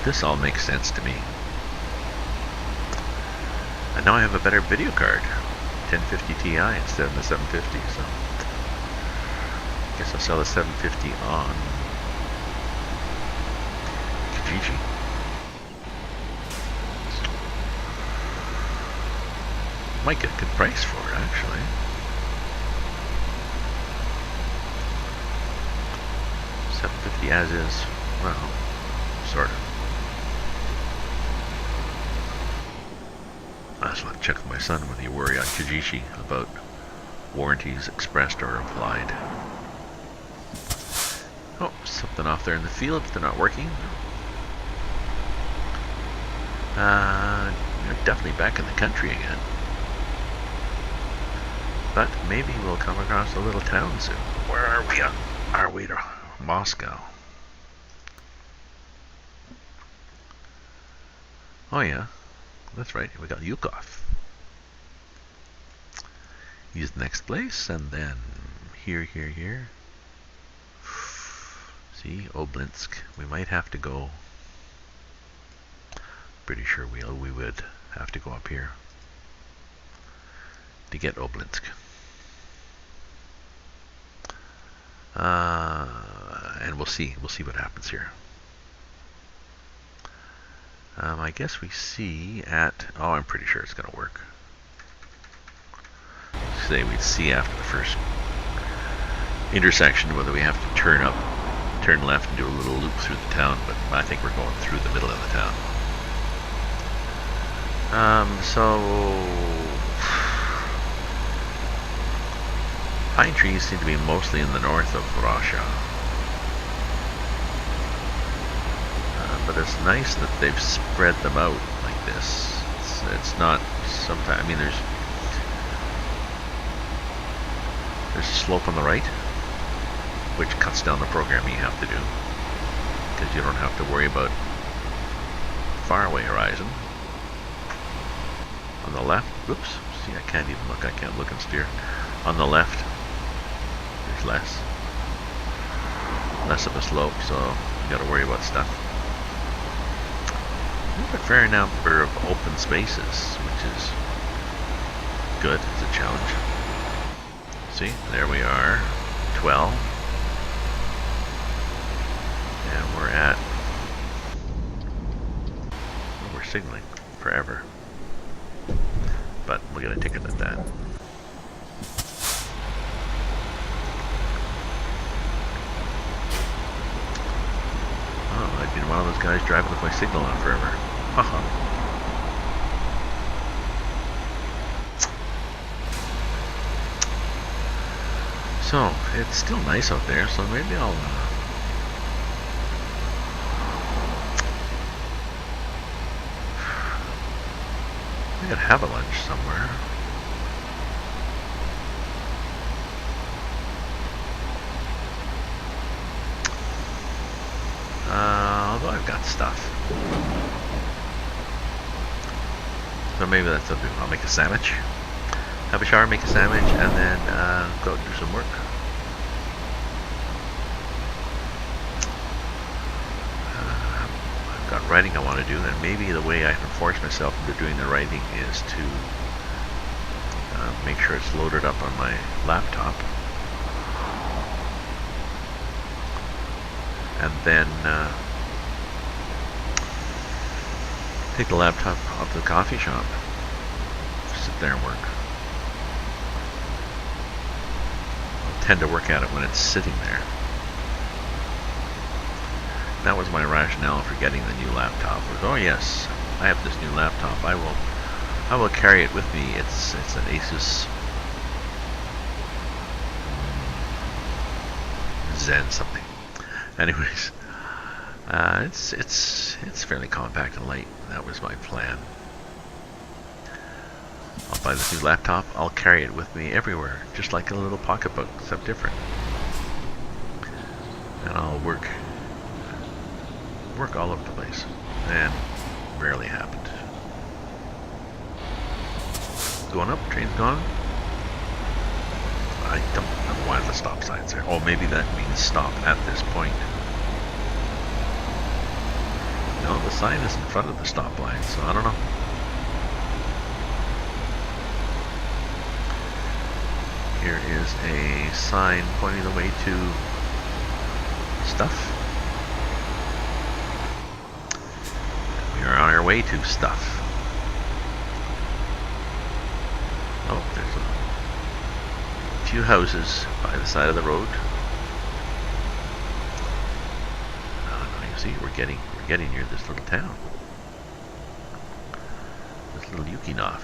A: this all makes sense to me. And now I have a better video card, 1050 Ti instead of the 750. So I guess I'll sell the 750 on Kijiji. Might get a good price for it, actually. $750 as is. Well, sort of. I just want to check with my son whether you worry on Kijiji about warranties expressed or implied. Oh, something off there in the field. They're not working. You're definitely back in the country again. But maybe we'll come across a little town soon. Where are we on our way to Moscow? Oh yeah, that's right, we got Yukov. Use the next place, and then here. See, Oblinsk. We might have to go. Pretty sure we would have to go up here to get Oblinsk. And we'll see what happens here. I guess we see at, oh, I'm pretty sure it's gonna work. Say we'd see after the first intersection whether we have to turn left and do a little loop through the town, but I think we're going through the middle of the town. So pine trees seem to be mostly in the north of Russia. But it's nice that they've spread them out like this. It's not sometimes, I mean, there's a slope on the right, which cuts down the programming you have to do, because you don't have to worry about faraway horizon. On the left, oops, see, I can't even look, I can't look and steer. On the left, there's less of a slope, so you got to worry about stuff. There's a fair number of open spaces, which is good. It's a challenge. See, there we are, 12. And we're at, well, we're signaling forever. But we'll get a ticket at that. Oh, I've been one of those guys driving with my signal on forever. Haha. So, it's still nice out there, so maybe I'll I could have a lunch somewhere. Although I've got stuff. So maybe that's something. I'll make a sandwich. Have a shower, make a sandwich, and then go do some work. I've got writing I want to do, and maybe the way I can force myself into doing the writing is to make sure it's loaded up on my laptop. And then take the laptop up to the coffee shop, sit there and work. I'll tend to work at it when it's sitting there. That was my rationale for getting the new laptop. Was, oh yes, I have this new laptop. I will carry it with me. It's an Asus Zen something. Anyways, it's fairly compact and light. That was my plan. I'll buy this new laptop. I'll carry it with me everywhere, just like a little pocketbook, except different. work all over the place, and rarely happened. Going up, train's gone. I don't know why the stop sign's there. Oh, maybe that means stop at this point. No, the sign is in front of the stop line, so I don't know. Here is a sign pointing the way to stuff. We are on our way to stuff. Oh, there's a few houses by the side of the road. You see, we're getting near this little town. This little Yukinov.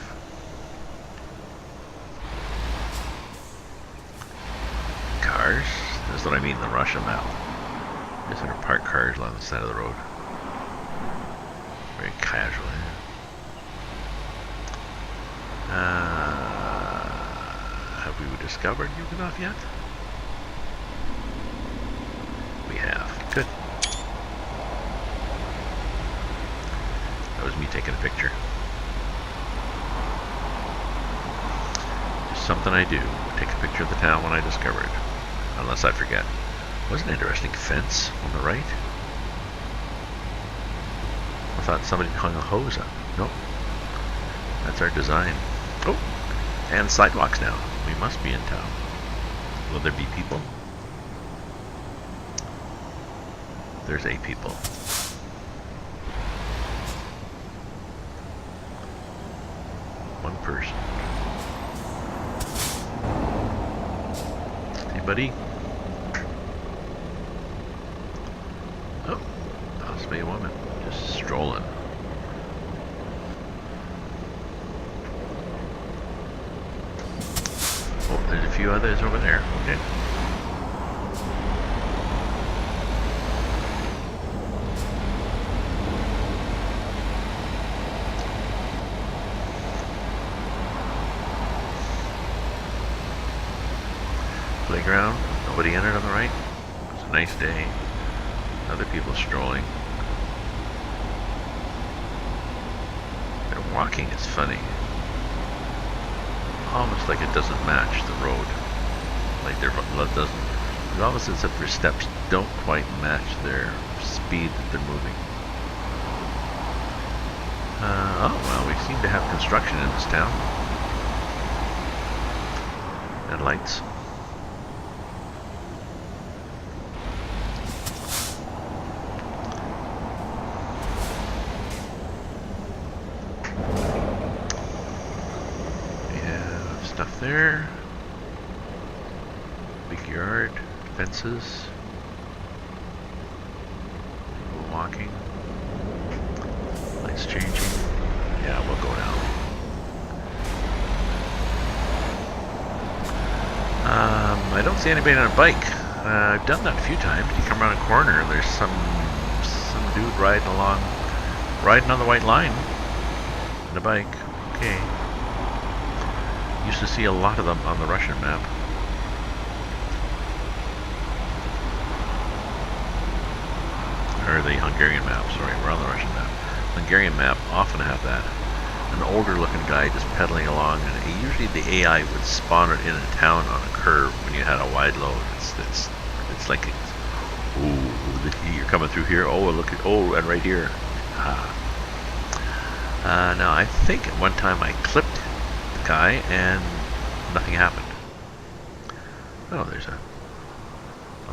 A: Cars. That's what I mean, the Russia map. Just sort of parked cars along the side of the road. Very casually. Have we discovered Yukinov yet? We have. Good. That was me taking a picture. Just something I do. Take a picture of the town when I discover it. Unless I forget. Was an interesting fence on the right. I thought somebody hung a hose up. Nope. That's our design. Oh, and sidewalks now. We must be in town. Will there be people? There's 8 people. One person. Anybody? Oh, possibly a woman. Just strolling. Oh, there's a few others over there. Okay. Playground. Nobody entered on the right. It's a nice day. Other people strolling. Their walking is funny. Almost like it doesn't match the road. Like their blood doesn't. It's almost as if their steps don't quite match their speed that they're moving. Oh well, we seem to have construction in this town. And lights. Stuff there. Big yard, fences. People walking. Lights changing. Yeah, we'll go down. I don't see anybody on a bike. I've done that a few times. You come around a corner and there's some dude riding on the white line on a bike. Okay. Used to see a lot of them on the Russian map. Or the Hungarian map, sorry, we're on the Russian map. Hungarian map often have that. An older looking guy just pedaling along, and usually the AI would spawn it in a town on a curve when you had a wide load. It's like, ooh, you're coming through here, oh look at, oh, and right here. Now I think at one time I clipped guy and nothing happened. Oh, there's a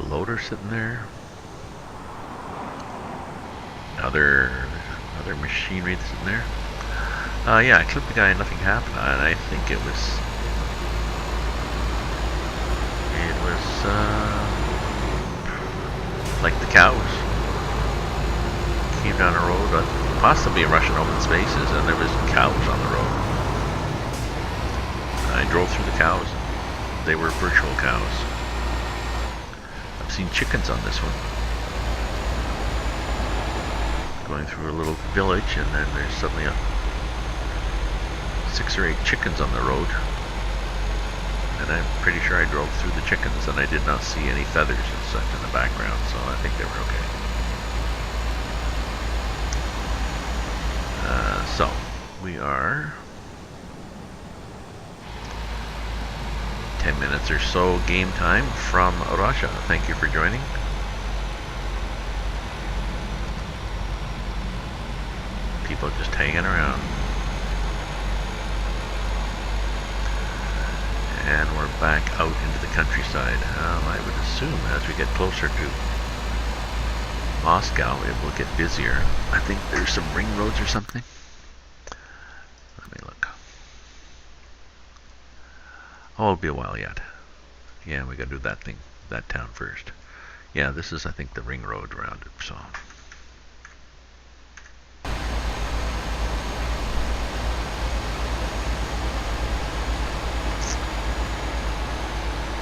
A: loader sitting there. Another machinery that's sitting there. Yeah, I clipped the guy and nothing happened, and I think it was like the cows came down the road, possibly in Russian open spaces, and there was cows on the road. I drove through the cows. They were virtual cows. I've seen chickens on this one. Going through a little village, and then there's suddenly 6 or 8 chickens on the road. And I'm pretty sure I drove through the chickens and I did not see any feathers and such in the background, so I think they were okay. So, we are 10 minutes or so game time from Russia. Thank you for joining. People just hanging around. And we're back out into the countryside. I would assume as we get closer to Moscow, it will get busier. I think there's some ring roads or something. Let me look. Oh, it'll be a while yet. Yeah, we gotta do that thing, that town first. Yeah, this is, I think, the ring road around it, so.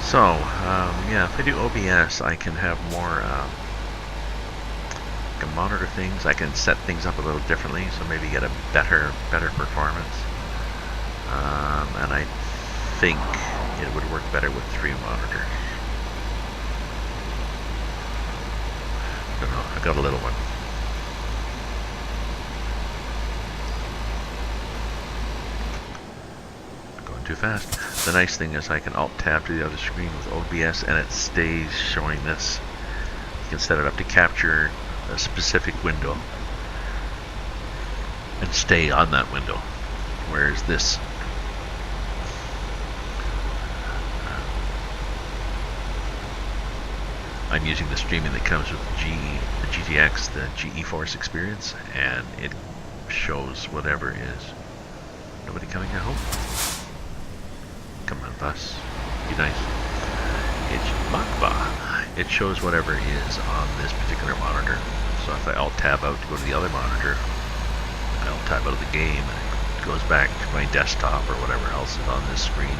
A: So, yeah, if I do OBS, I can have more, I can monitor things, I can set things up a little differently, so maybe get a better performance. And I think it would work better with 3 monitors. I don't know, I've got a little one. Too fast. The nice thing is I can Alt-Tab to the other screen with OBS and it stays showing this. You can set it up to capture a specific window and stay on that window. Whereas this I'm using the streaming that comes with the GTX, the GeForce experience, and it shows whatever is. Nobody coming at home? Come on, bus. Be nice. It's Makba. It shows whatever is on this particular monitor. So if I Alt-Tab out to go to the other monitor, I Alt-Tab out of the game, and it goes back to my desktop or whatever else is on this screen.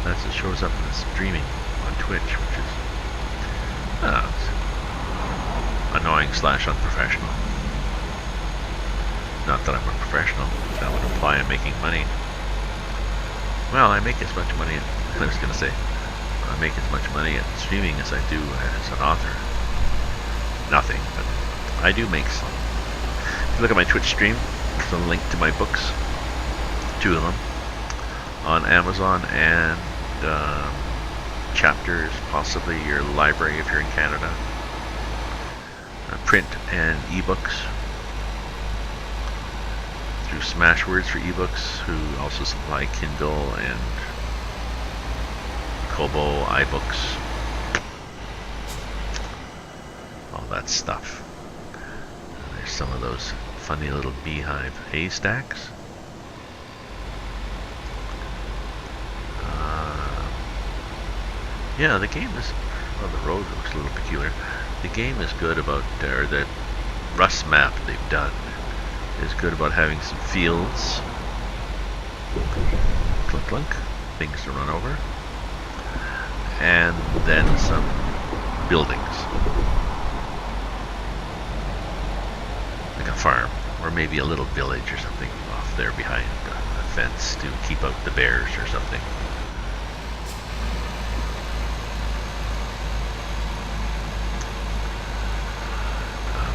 A: That's it shows up in the streaming on Twitch, which is annoying / unprofessional. Not that I'm a professional. That would imply I'm making money. Well, I make as much money, I was going to say, I make as much money at streaming as I do as an author. Nothing, but I do make some. If you look at my Twitch stream, there's a link to my books, 2 of them, on Amazon, and chapters, possibly your library if you're in Canada, print and ebooks. Through Smashwords for ebooks, who also supply Kindle and Kobo iBooks, all that stuff. There's some of those funny little beehive haystacks. Yeah, the game is, well, the road looks a little peculiar. The game is good about, or the RusMap they've done is good about having some fields, clunk clunk, things to run over, and then some buildings, like a farm, or maybe a little village or something off there behind a fence to keep out the bears or something.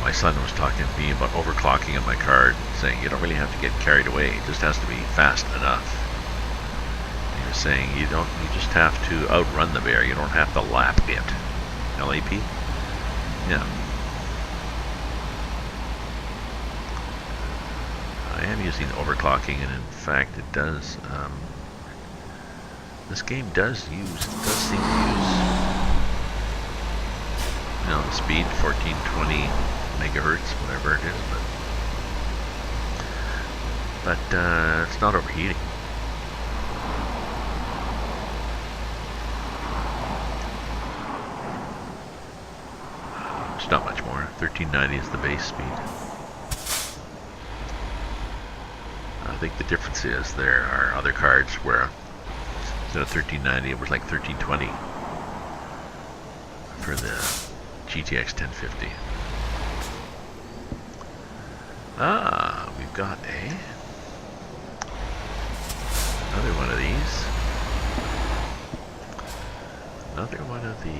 A: My son was talking to me about overclocking in my card, saying you don't really have to get carried away, it just has to be fast enough. He was saying you just have to outrun the bear, you don't have to lap it. LAP? Yeah. I am using overclocking, and in fact it does, this game does seem to use, you know, the speed, 1420 megahertz, whatever it is, but it's not overheating. It's not much more. 1390 is the base speed. I think the difference is there are other cards where instead of 1390 it was like 1320 for the GTX 1050. We've got another one of these. another one of these.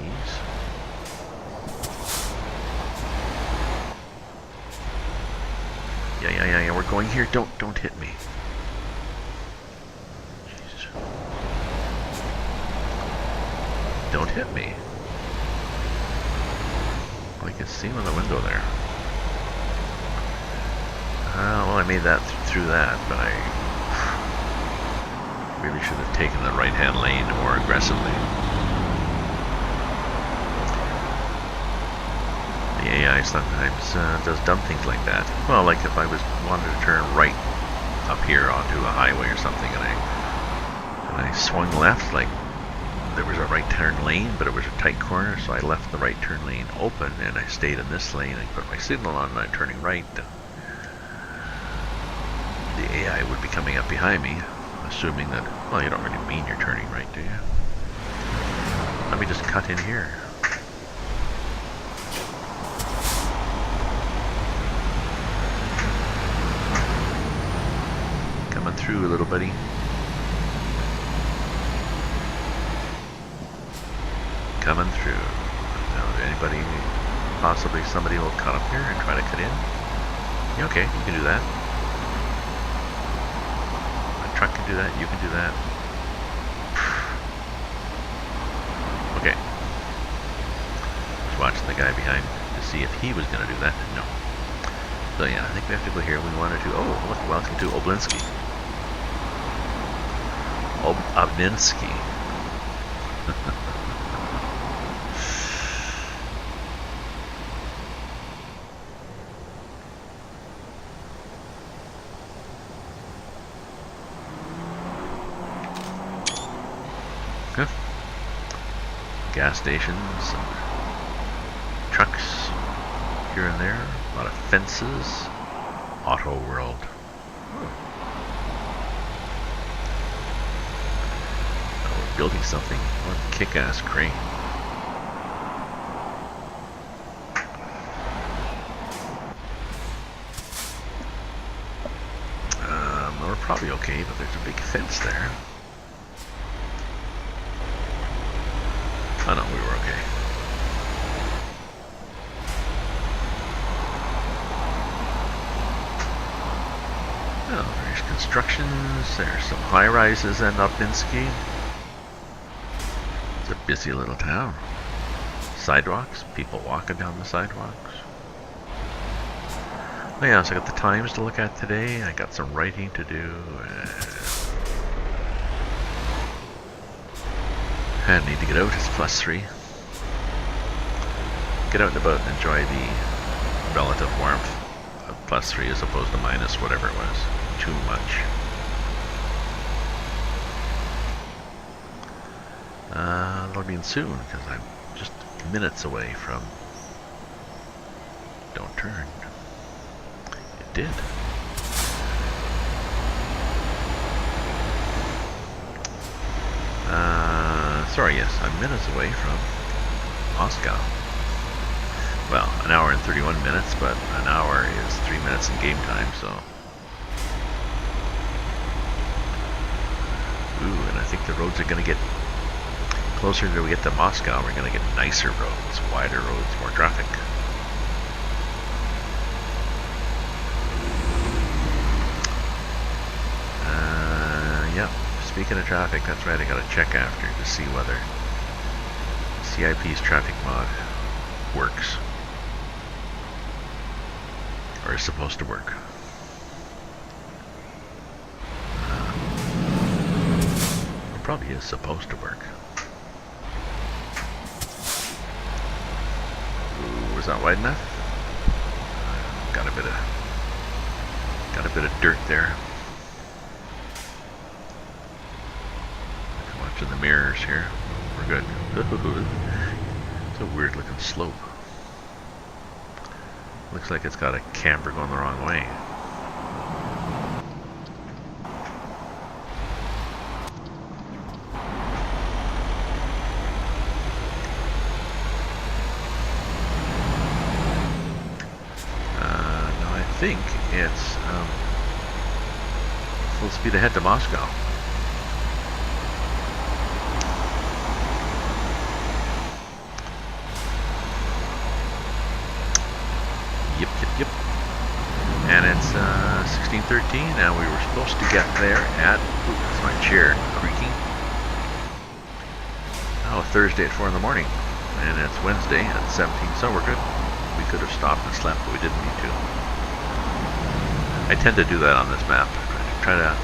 A: Yeah, we're going here. Don't hit me. Jeez. Don't hit me. I can see him in the window there. Well, I made that through that, but I really should have taken the right-hand lane more aggressively. The AI sometimes does dumb things like that. Well, like if I wanted to turn right up here onto a highway or something, and I swung left, like there was a right turn lane, but it was a tight corner, so I left the right turn lane open, and I stayed in this lane. I put my signal on, and I'm turning right. The AI would be coming up behind me, assuming that, well, you don't really mean you're turning right, do you? Let me just cut in here. Coming through, little buddy. Coming through. Now, anybody, possibly somebody will cut up here and try to cut in? Yeah, okay, you can do that. Truck can do that, you can do that. Okay. Just watching the guy behind to see if he was going to do that. No. So yeah, I think we have to go here. We wanted to, oh, look, welcome to Oblinski. Obninski. Gas stations, and trucks here and there, a lot of fences, auto world. Oh, we're building something. What a kick-ass crane. We're probably okay, but there's a big fence there. Oh no, we were okay. Oh, there's constructions, there's some high-rises in Obninski. It's a busy little town. Sidewalks, people walking down the sidewalks. Oh yeah, so I got the times to look at today, I got some writing to do. I need to get out, it's +3. Get out and about and enjoy the relative warmth of +3 as opposed to minus whatever it was. Too much. It'll be soon, because I'm just minutes away from... Don't turn. It did. Sorry, yes, I'm minutes away from Moscow. Well, an hour and 31 minutes, but an hour is 3 minutes in game time, so... Ooh, and I think the roads are going to get... Closer to we get to Moscow, we're going to get nicer roads, wider roads, more traffic. Yep. Speaking of traffic, that's right, I gotta check after to see whether CIP's traffic mod works. Or is supposed to work. It probably is supposed to work. Ooh, was that wide enough? Got a bit of dirt there. In the mirrors here. We're good. It's a weird looking slope. Looks like it's got a camber going the wrong way. No, I think it's full speed ahead to Moscow. 13, and we were supposed to get there at, ooh, that's my chair creaking. Oh, Thursday at 4 in the morning, and it's Wednesday at 17, so we're good. We could have stopped and slept, but we didn't need to. I tend to do that on this map. I try to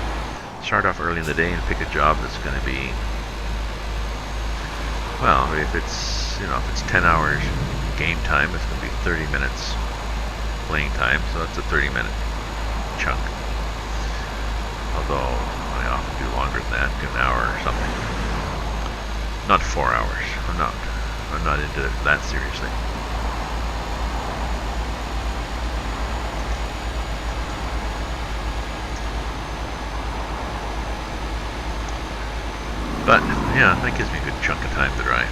A: start off early in the day and pick a job that's going to be, well, if it's, you know, if it's 10 hours game time, it's going to be 30 minutes playing time, so that's a 30-minute chunk. Although I often do longer than that, an hour or something. Not 4 hours. I'm not into it that seriously. But yeah, that gives me a good chunk of time to drive.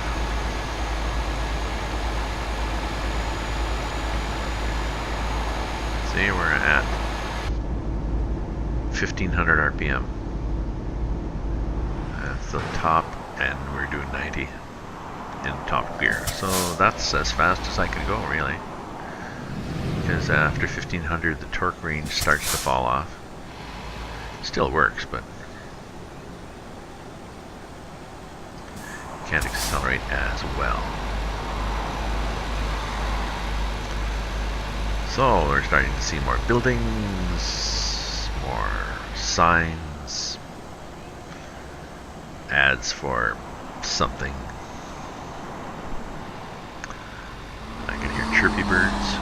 A: See, we're at 1500 RPM. That's the top, and we're doing 90 in top gear. So that's as fast as I can go, really. Because after 1500, the torque range starts to fall off. Still works, but can't accelerate as well. So we're starting to see more buildings, more signs, ads for something. I can hear chirpy birds.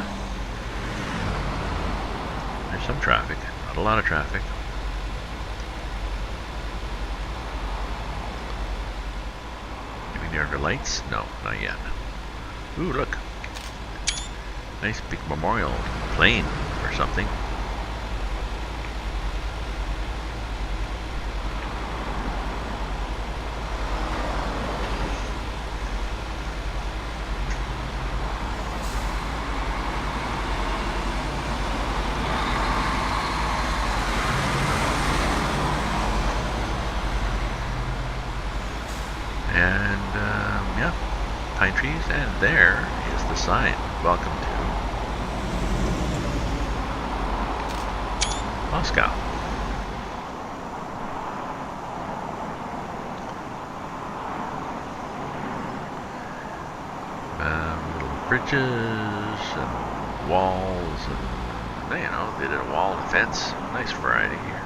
A: There's some traffic, not a lot of traffic. Near the lights? No, not yet. Ooh, look. Nice big memorial plane or something. Pine trees, and there is the sign. Welcome to Moscow. Little bridges and walls, and you know, they did a wall and a fence. Nice variety here.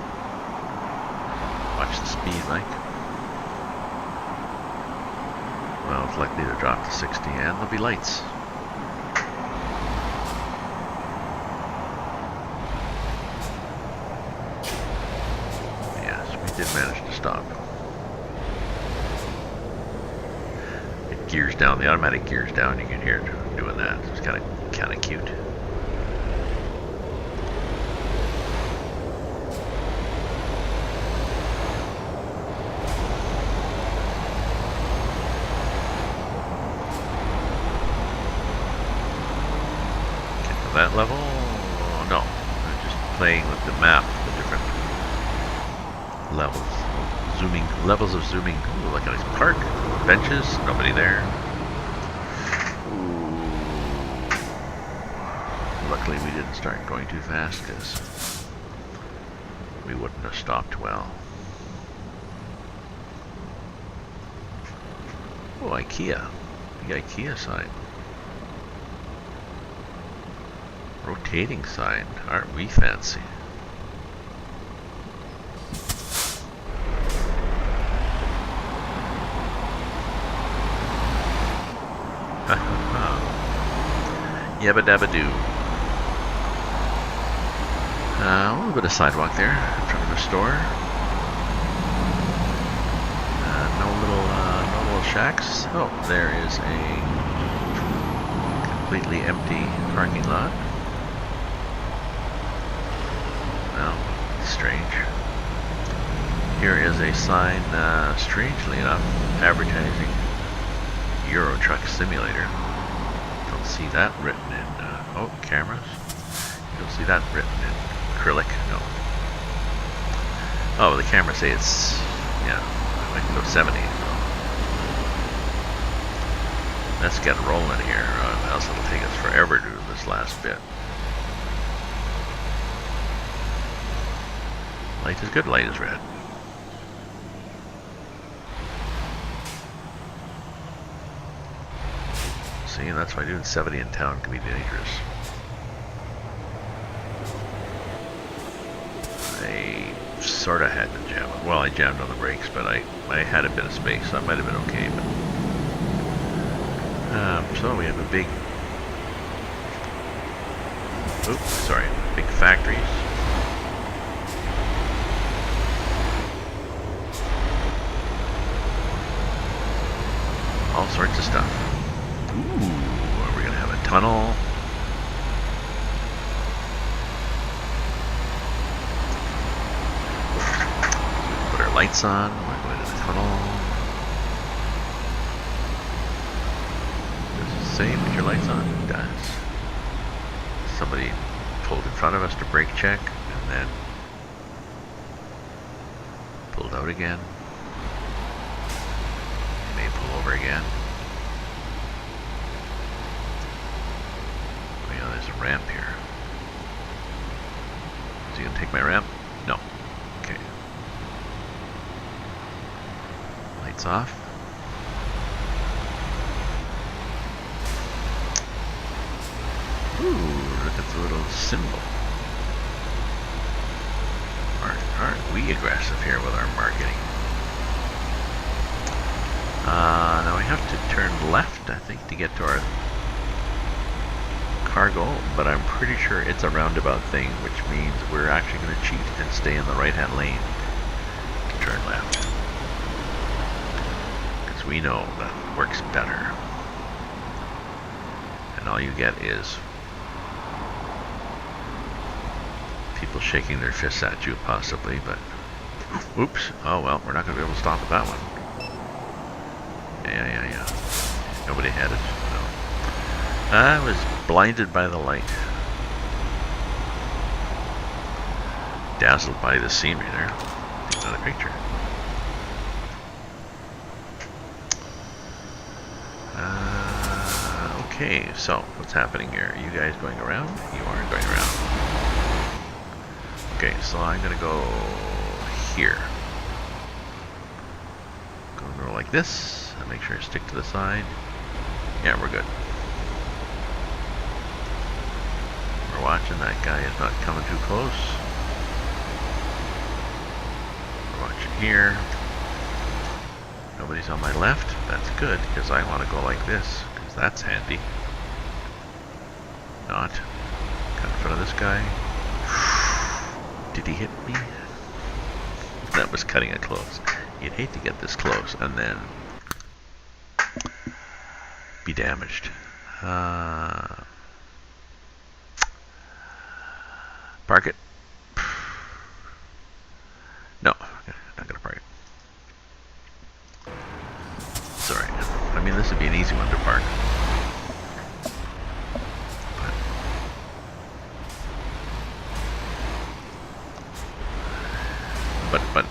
A: Watch the speed, Mike. Well, it's likely to drop to 60, and there'll be lights. Yes, we did manage to stop. It gears down, the automatic gears down, you can hear it doing that. It's kind of cute. That level? No, I'm just playing with the map, the different levels. Levels of zooming. Ooh, look at this park. Benches, nobody there. Ooh. Luckily we didn't start going too fast, because we wouldn't have stopped well. Oh, IKEA. The IKEA sign. Rotating sign. Aren't we fancy? Yabba dabba doo. A little bit of sidewalk there in front of the store. No little shacks. Oh, there is a completely empty parking lot. Well, strange. Here is a sign, strangely enough, advertising Euro Truck Simulator. Don't see that written in, oh, cameras. Don't see that written in acrylic, no. Oh, the cameras say it's, yeah, I can go 70. So. Let's get rolling here, else it'll take us forever to do this last bit. Light is good, light is red. See, that's why doing 70 in town can be dangerous. I sort of had to jam. Well, I jammed on the brakes, but I had a bit of space, so I might have been okay. But so we have a big, big factories. All sorts of stuff. Ooh, are we gonna have a tunnel? Put our lights on. We're going to the tunnel. Does it say put your lights on? It does. Somebody pulled in front of us to brake check and then pulled out again. May pull over again. Oh yeah, there's a ramp here. Is he gonna take my ramp? No. Okay. Lights off. Ooh, look at the little symbol. Aren't we aggressive here with our marketing? Now we have to turn left, I think, to get to our cargo, but I'm pretty sure it's a roundabout thing, which means we're actually going to cheat and stay in the right-hand lane to turn left. Because we know that works better. And all you get is people shaking their fists at you, possibly, but oops, oh well, we're not going to be able to stop at that one. Yeah. Nobody had it, no. I was blinded by the light. Dazzled by the scenery there. Take another picture. Okay, so what's happening here? Are you guys going around? You are going around. Okay, so I'm gonna go here. Go like this. And make sure I stick to the side. Yeah, we're good. We're watching that guy is not coming too close. We're watching here. Nobody's on my left. That's good, because I want to go like this, because that's handy. Not. Cut in front of this guy. Did he hit me? That was cutting it close. You'd hate to get this close and then be damaged. Park it. No, not gonna park it. Sorry. I mean, this would be an easy one to park.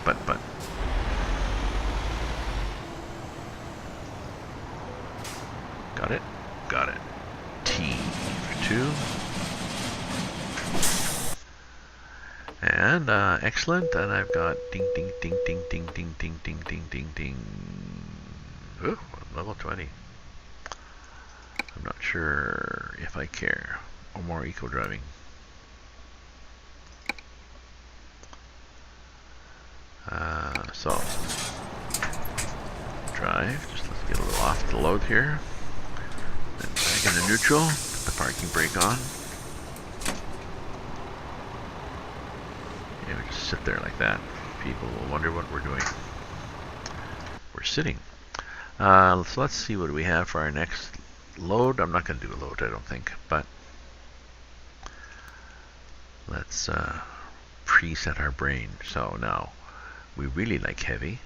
A: But. Got it? Got it. T for 2. And, excellent. And I've got ding, ding, ding, ding, ding, ding, ding, ding, ding, ding, ding. Ooh, level 20. I'm not sure if I care. Or more eco-driving. So, drive. Just let's get a little off the load here. Then back into neutral. Put the parking brake on. Yeah, we just sit there like that. People will wonder what we're doing. We're sitting. So let's see what we have for our next load. I'm not going to do a load, I don't think, but let's preset our brain. So now we really like heavy.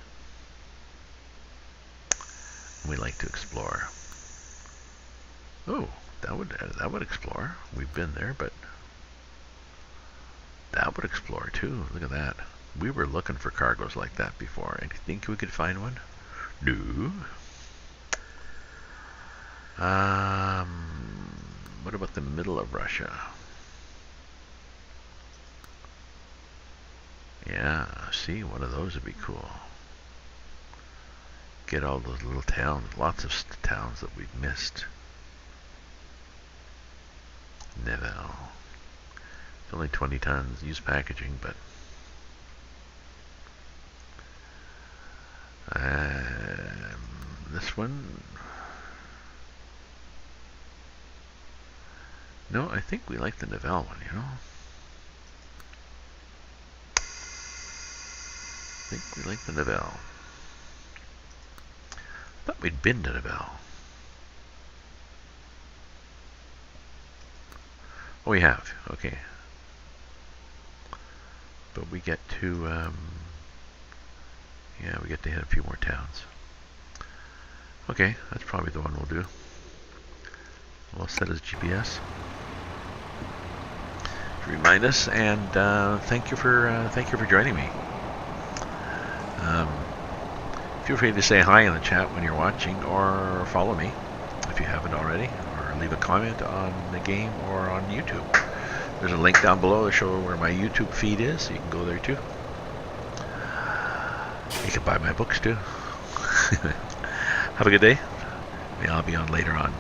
A: We like to explore. Oh, that would explore. We've been there, but that would explore too. Look at that. We were looking for cargoes like that before. And think we could find one? No. What about the middle of Russia? Yeah, see, one of those would be cool. Get all those little towns, lots of towns that we've missed. Neville. It's only 20 tons, used packaging, but this one, no, I think we like the Neville one, you know. I think we like the Neville. Thought we'd been to Neville. Oh, we have. Okay. But we get to, yeah, we get to hit a few more towns. Okay, that's probably the one we'll do. We'll set as GPS. Remind us, and thank you for joining me. Feel free to say hi in the chat when you're watching, or follow me if you haven't already, or leave a comment on the game or on YouTube. There's a link down below to show where my YouTube feed is, so you can go there too. You can buy my books too. Have a good day. Maybe I'll be on later on.